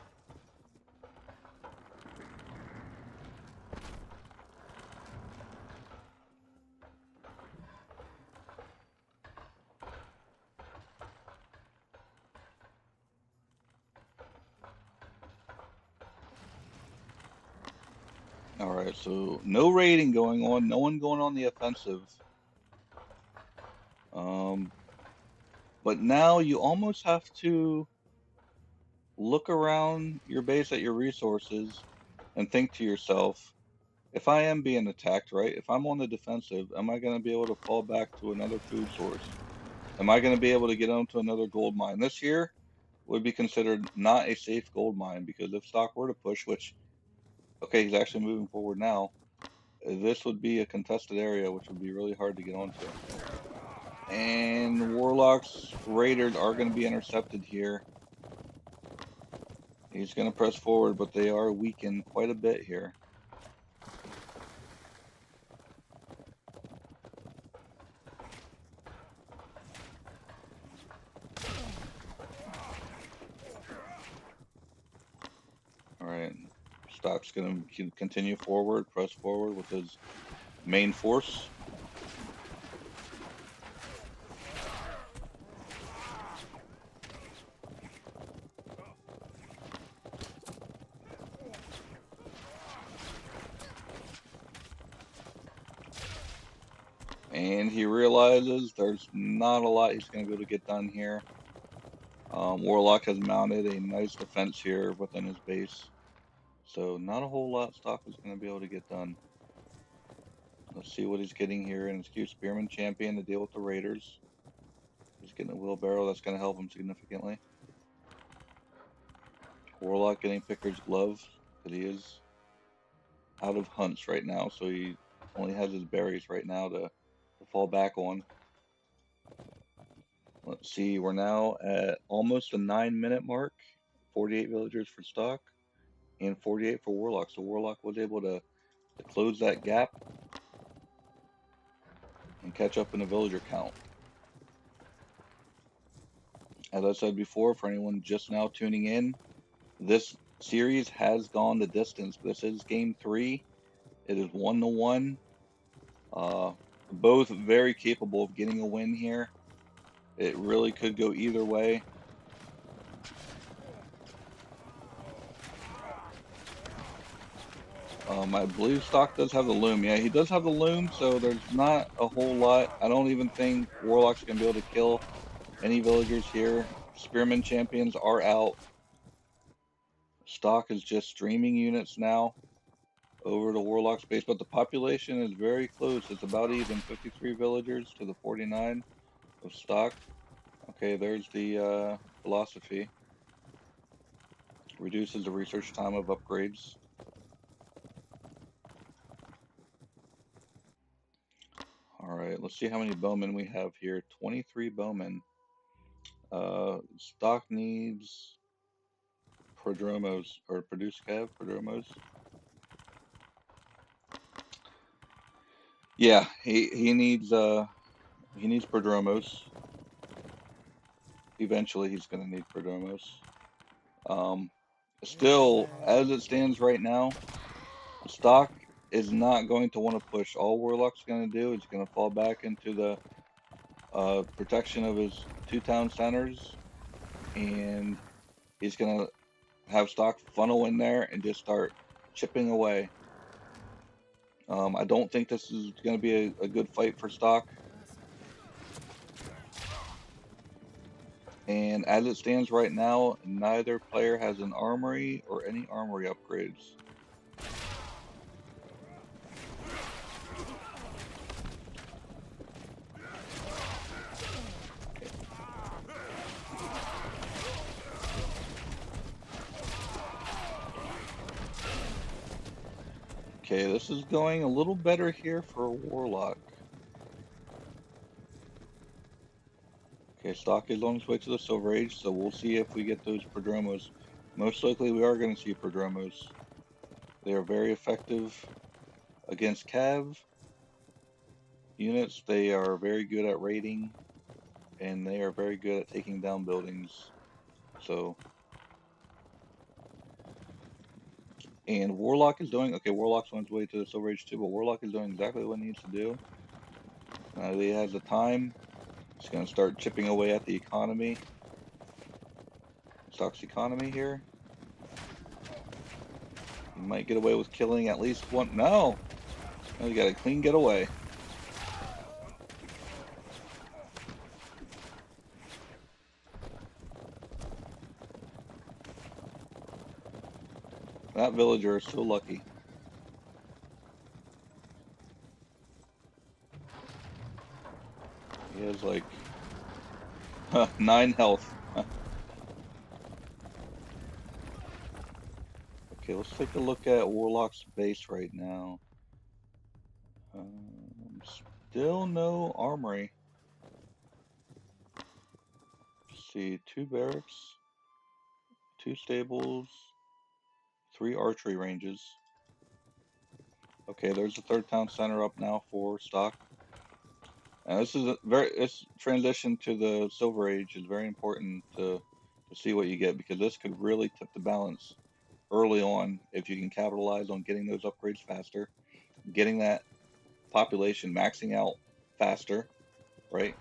Speaker 1: Alright, so no raiding going on, no one going on the offensive. But now you almost have to look around your base at your resources and think to yourself, if I am being attacked, right? If I'm on the defensive, am I going to be able to fall back to another food source? Am I going to be able to get onto another gold mine? This here would be considered not a safe gold mine, because if stock were to push, which, okay, he's actually moving forward now, this would be a contested area, which would be really hard to get onto. And Warlock's raiders are going to be intercepted here. He's going to press forward, but they are weakened quite a bit here. All right, stock's going to continue forward, press forward with his main force. And he realizes there's not a lot he's going to be able to get done here. Warlock has mounted a nice defense here within his base. So not a whole lot stock is going to be able to get done. Let's see what he's getting here in his Q Spearman Champion to deal with the Raiders. He's getting a wheelbarrow. That's going to help him significantly. Warlock getting Picker's Glove, because he is out of hunts right now, so he only has his berries right now to fall back on. Let's see, we're now at almost the 9-minute mark. 48 villagers for stock and 48 for Warlock. So Warlock was able to close that gap and catch up in the villager count. As I said before, for anyone just now tuning in, this series has gone the distance. This is game 3. It is 1-1. Both very capable of getting a win here. It really could go either way. I believe stock does have the loom. Yeah, he does have the loom, so there's not a whole lot. I don't even think Warlock's going to be able to kill any villagers here. Spearman champions are out. Stock is just streaming units now over to Warlock's base, but the population is very close. It's about even, 53 villagers to the 49 of stock. Okay, there's the philosophy. Reduces the research time of upgrades. Alright, let's see how many bowmen we have here. 23 bowmen. Stock needs prodromos, or produce cav, prodromos. Yeah, he needs prodromos. Eventually he's gonna need prodromos. Still, as it stands right now, stock is not going to want to push. All Warlock's going to do is going to fall back into the protection of his 2 town centers, and he's going to have stock funnel in there and just start chipping away. I don't think this is going to be a good fight for stock. And as it stands right now, neither player has an armory or any armory upgrades. Okay, this is going a little better here for a Warlock. Okay, stock is on its way to the Silver Age, so we'll see if we get those prodromos. Most likely we are going to see prodromos. They are very effective against cav units. They are very good at raiding, and they are very good at taking down buildings. So, and Warlock is doing, okay, Warlock's on its way to the Silver Age too, but Warlock is doing exactly what he needs to do. Now that he has the time, he's going to start chipping away at the economy. Stock's economy here. He might get away with killing at least one. No! Oh, you got a clean getaway. That villager is so lucky. He has like 9 health. Okay, let's take a look at Warlock's base right now. Still no armory. Let's see, 2 barracks, 2 stables, 3 archery ranges. Okay, there's the 3rd town center up now for stock. And this is this transition to the Silver Age is very important to see what you get, because this could really tip the balance early on if you can capitalize on getting those upgrades faster, getting that population maxing out faster, right?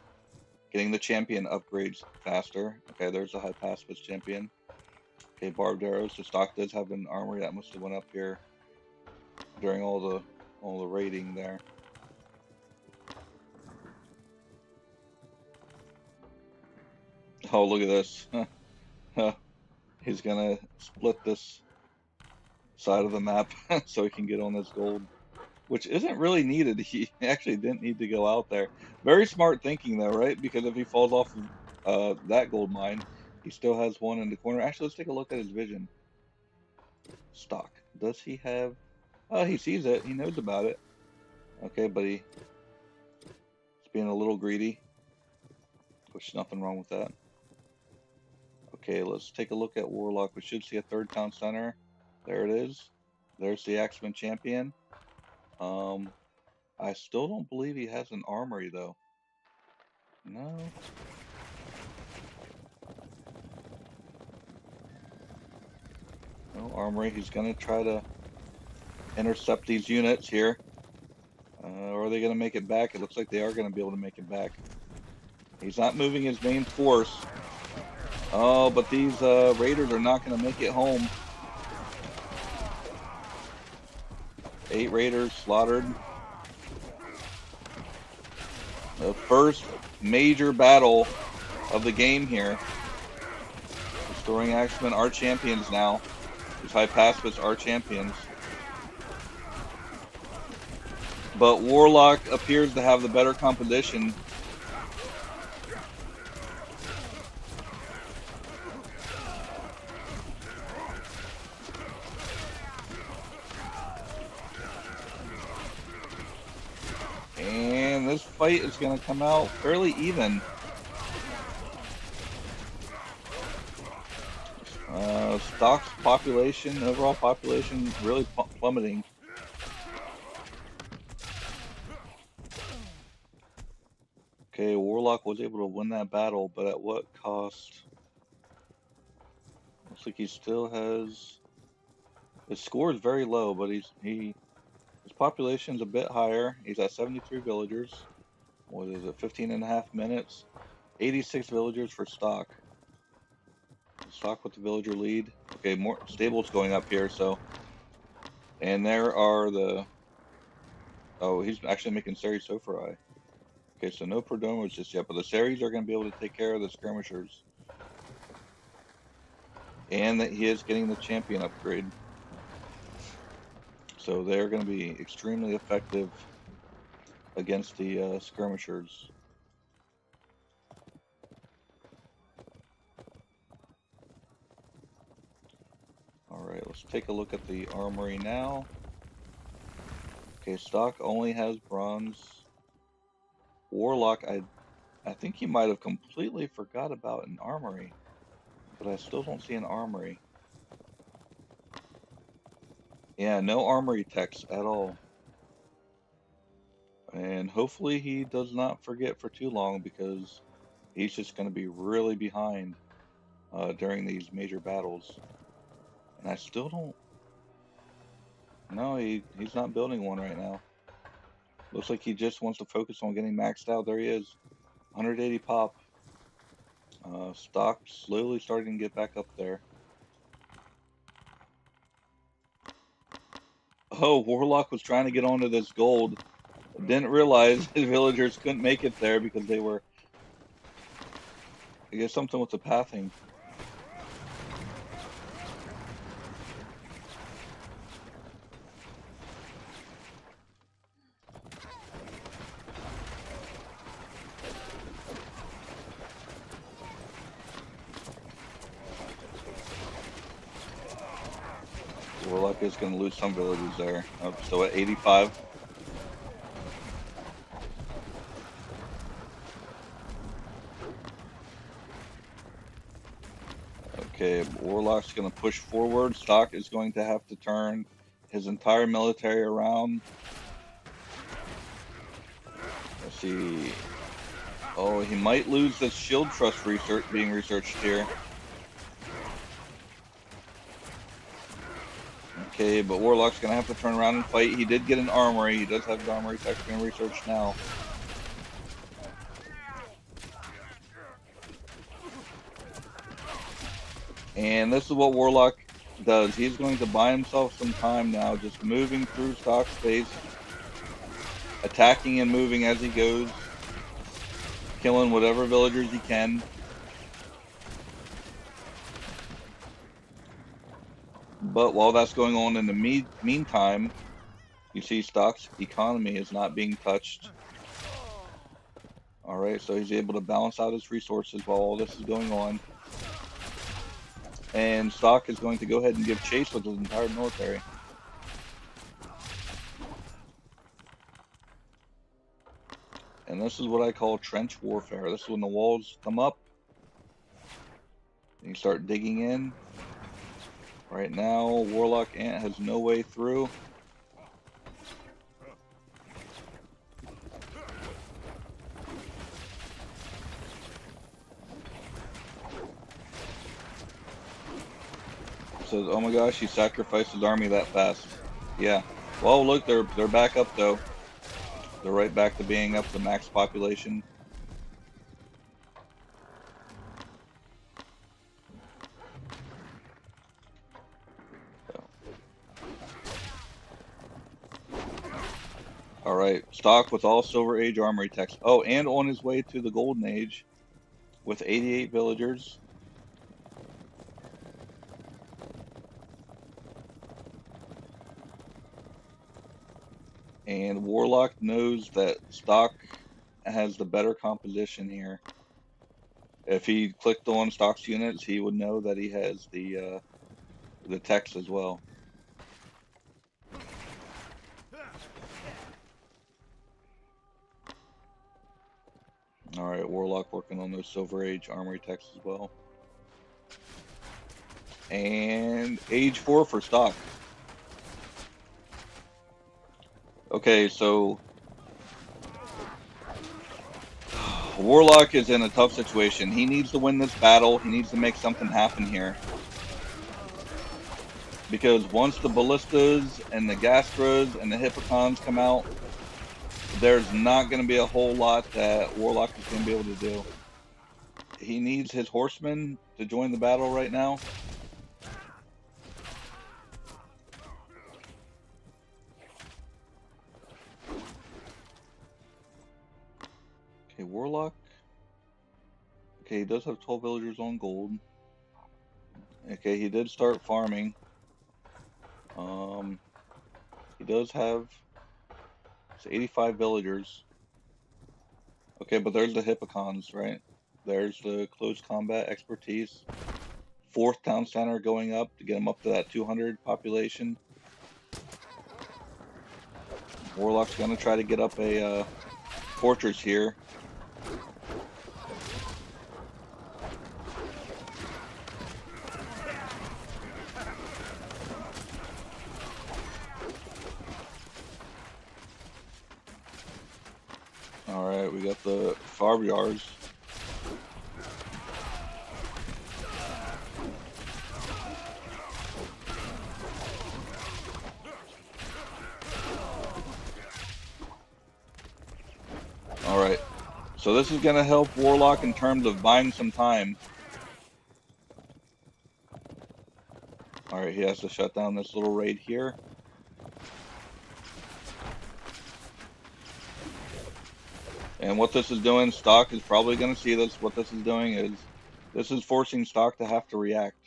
Speaker 1: Getting the champion upgrades faster. Okay, there's a high pacifist champion. Okay, barbed arrows. So stock does have an armory that must have went up here during all the raiding there. Oh, look at this. He's gonna split side of the map so he can get on this gold, which isn't really needed. He actually didn't need to go out there. Very smart thinking though, right? Because if he falls off of that gold mine, he still has one in the corner. Actually, let's take a look at his vision. Stock. Does he have... Oh, he sees it. He knows about it. Okay, but he's being a little greedy, which nothing wrong with that. Okay, let's take a look at Warlock. We should see a third town center. There it is. There's the Axeman champion. I still don't believe he has an armory though. No. No armory. He's gonna try to intercept these units here. Or are they gonna make it back? It looks like they are gonna be able to make it back. He's not moving his main force. Oh, but these raiders are not gonna make it home. 8 raiders slaughtered. The first major battle of the game here. Restoring Axemen are champions now. These high pacifists are champions. But Warlock appears to have the better composition. And this fight is going to come out fairly even. Stock's population, overall population, really plummeting. Okay, Warlock was able to win that battle, but at what cost? Looks like he still has... His score is very low, but his population's a bit higher. He's at 73 villagers. What is it, 15.5 minutes? 86 villagers for Stock. Stock with the villager lead. Okay, more stables going up here, so... And there are the... Oh, he's actually making Seri Sophori. Okay, so no Perdomers just yet, but the Seris are going to be able to take care of the skirmishers. And that he is getting the champion upgrade. So they're going to be extremely effective against the skirmishers. Alright, let's take a look at the armory now. Okay, Stock only has bronze. Warlock, I think he might have completely forgot about an armory, but I still don't see an armory. Yeah, no armory text at all. And hopefully he does not forget for too long, because he's just going to be really behind during these major battles. And I still don't... No, he's not building one right now. Looks like he just wants to focus on getting maxed out. There he is. 180 pop. Stock slowly starting to get back up there. Oh, Warlock was trying to get onto this gold. Didn't realize his villagers couldn't make it there because they were... I guess something with the pathing. Warlock is going to lose some villagers there. Oh, still at 85. Okay, Warlock's going to push forward. Stock is going to have to turn his entire military around. Let's see. Oh, he might lose the shield trust being researched here. Okay, but Warlock's going to have to turn around and fight. He did get an armory. He does have the armory text being researched now. And this is what Warlock does. He's going to buy himself some time now, just moving through Stock space, attacking and moving as he goes, killing whatever villagers he can. But while that's going on in the meantime, you see Stock's economy is not being touched. All right, so he's able to balance out his resources while all this is going on. And Stock is going to go ahead and give chase with his entire military. And this is what I call trench warfare. This is when the walls come up and you start digging in. Right now, Warlock Ant has no way through. Says, "Oh my gosh, he sacrificed his army that fast." Yeah. Well, look, they're back up though. They're right back to being up to max population. All right, Stock with all Silver Age armory techs. Oh, and on his way to the Golden Age with 88 villagers. And Warlock knows that Stock has the better composition here. If he clicked on Stock's units, he would know that he has the techs as well. All right, Warlock working on those Silver Age armory techs as well. And Age 4 for Stock. Okay, so Warlock is in a tough situation. He needs to win this battle. He needs to make something happen here. Because once the ballistas and the gastras and the hippocons come out, there's not going to be a whole lot that Warlock is going to be able to do. He needs his horsemen to join the battle right now. Okay, Warlock. Okay, he does have 12 villagers on gold. Okay, he did start farming. He does have 85 villagers. Okay, but there's the hippocons, right? There's the close combat expertise. 4th town center going up to get him up to that 200 population. Warlock's gonna try to get up a fortress here. All right, we got the Farvyars. All right, so this is going to help Warlock in terms of buying some time. All right, he has to shut down this little raid here. And what this is doing, Stock is probably going to see this. What this is doing is, this is forcing Stock to have to react,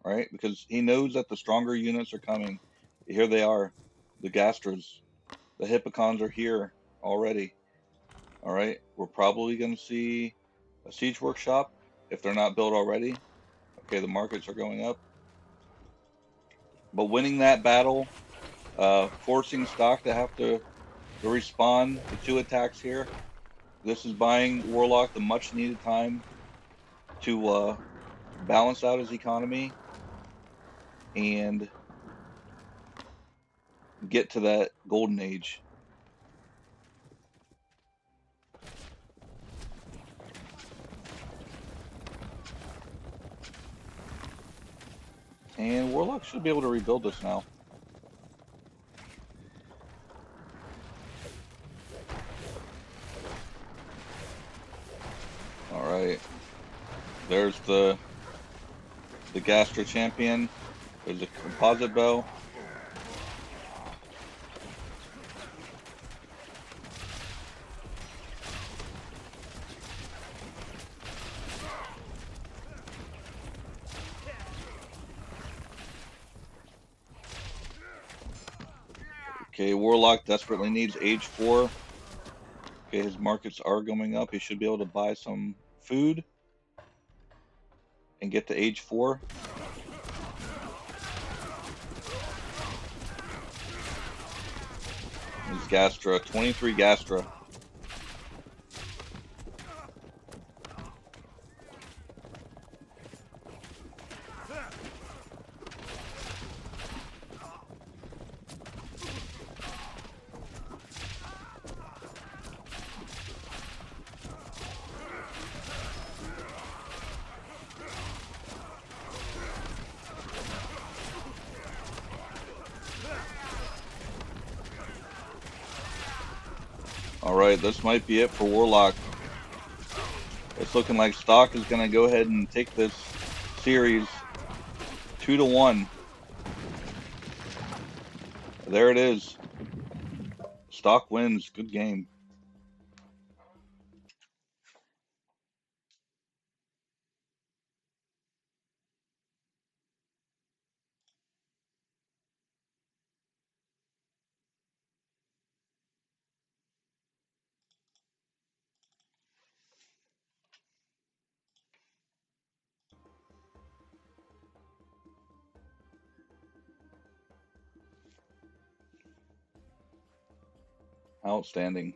Speaker 1: right? Because he knows that the stronger units are coming. Here they are, the Gastras. The Hippocons are here already. All right, we're probably going to see a siege workshop if they're not built already. Okay, the markets are going up. But winning that battle, forcing Stock to have to respond to 2 attacks here. This is buying Warlock the much needed time to balance out his economy and get to that golden age. And Warlock should be able to rebuild this now. All right. There's the Gastra champion. There's a composite bow. Okay, Warlock desperately needs age 4. Okay, his markets are going up. He should be able to buy some food and get to age 4. He's Gastra, 23 Gastra. Alright, this might be it for Warlock. It's looking like Stock is going to go ahead and take this series 2-1. There it is. Stock wins. Good game. Outstanding.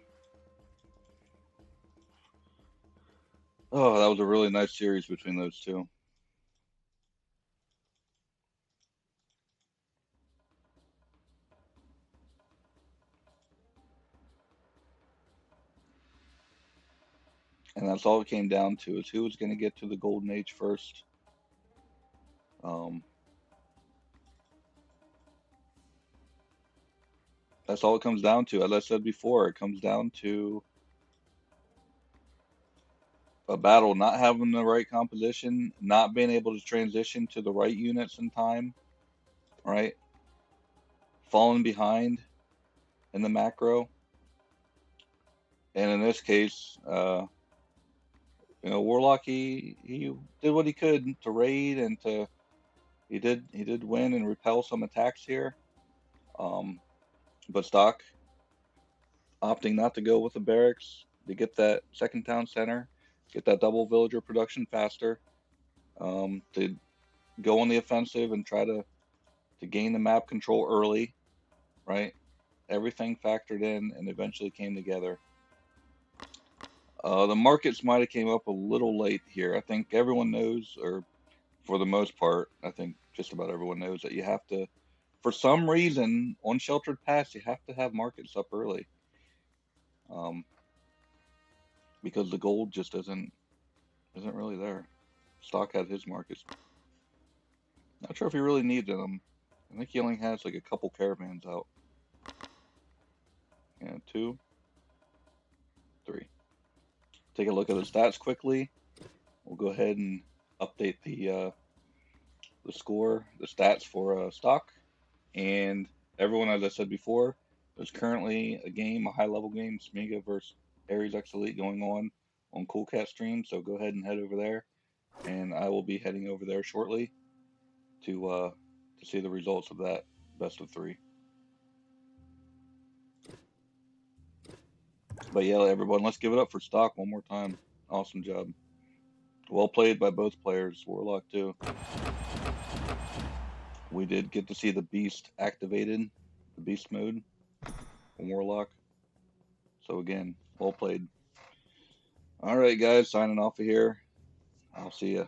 Speaker 1: Oh, that was a really nice series between those two. And that's all it came down to, is who was going to get to the Golden Age first. That's all it comes down to. As I said before, it comes down to a battle not having the right composition, not being able to transition to the right units in time, right? Falling behind in the macro. And in this case, Warlock, he did what he could to raid and he did win and repel some attacks here. But Stock opting not to go with the barracks to get that second town center, get that double villager production faster, to go on the offensive and try to gain the map control early, right? Everything factored in and eventually came together. The markets might have came up a little late here. I think everyone knows, or for the most part, I think just about everyone knows that you have to, for some reason, on Sheltered Pass, you have to have markets up early. Because the gold just isn't really there. Stock had his markets. Not sure if he really needed them. I think he only has like a couple caravans out. And 2, 3. Take a look at the stats quickly. We'll go ahead and update the score, the stats for Stock. And everyone, as I said before, there's currently a game, a high-level game, Smiga versus Ares X Elite going on Cool Cat stream. So go ahead and head over there, and I will be heading over there shortly to see the results of that best of 3. But yeah, everyone, let's give it up for Stock one more time. Awesome job. Well played by both players, Warlock too. We did get to see the Beast activated, the Beast mode from Warlock. So again, well played. All right, guys, signing off of here. I'll see ya.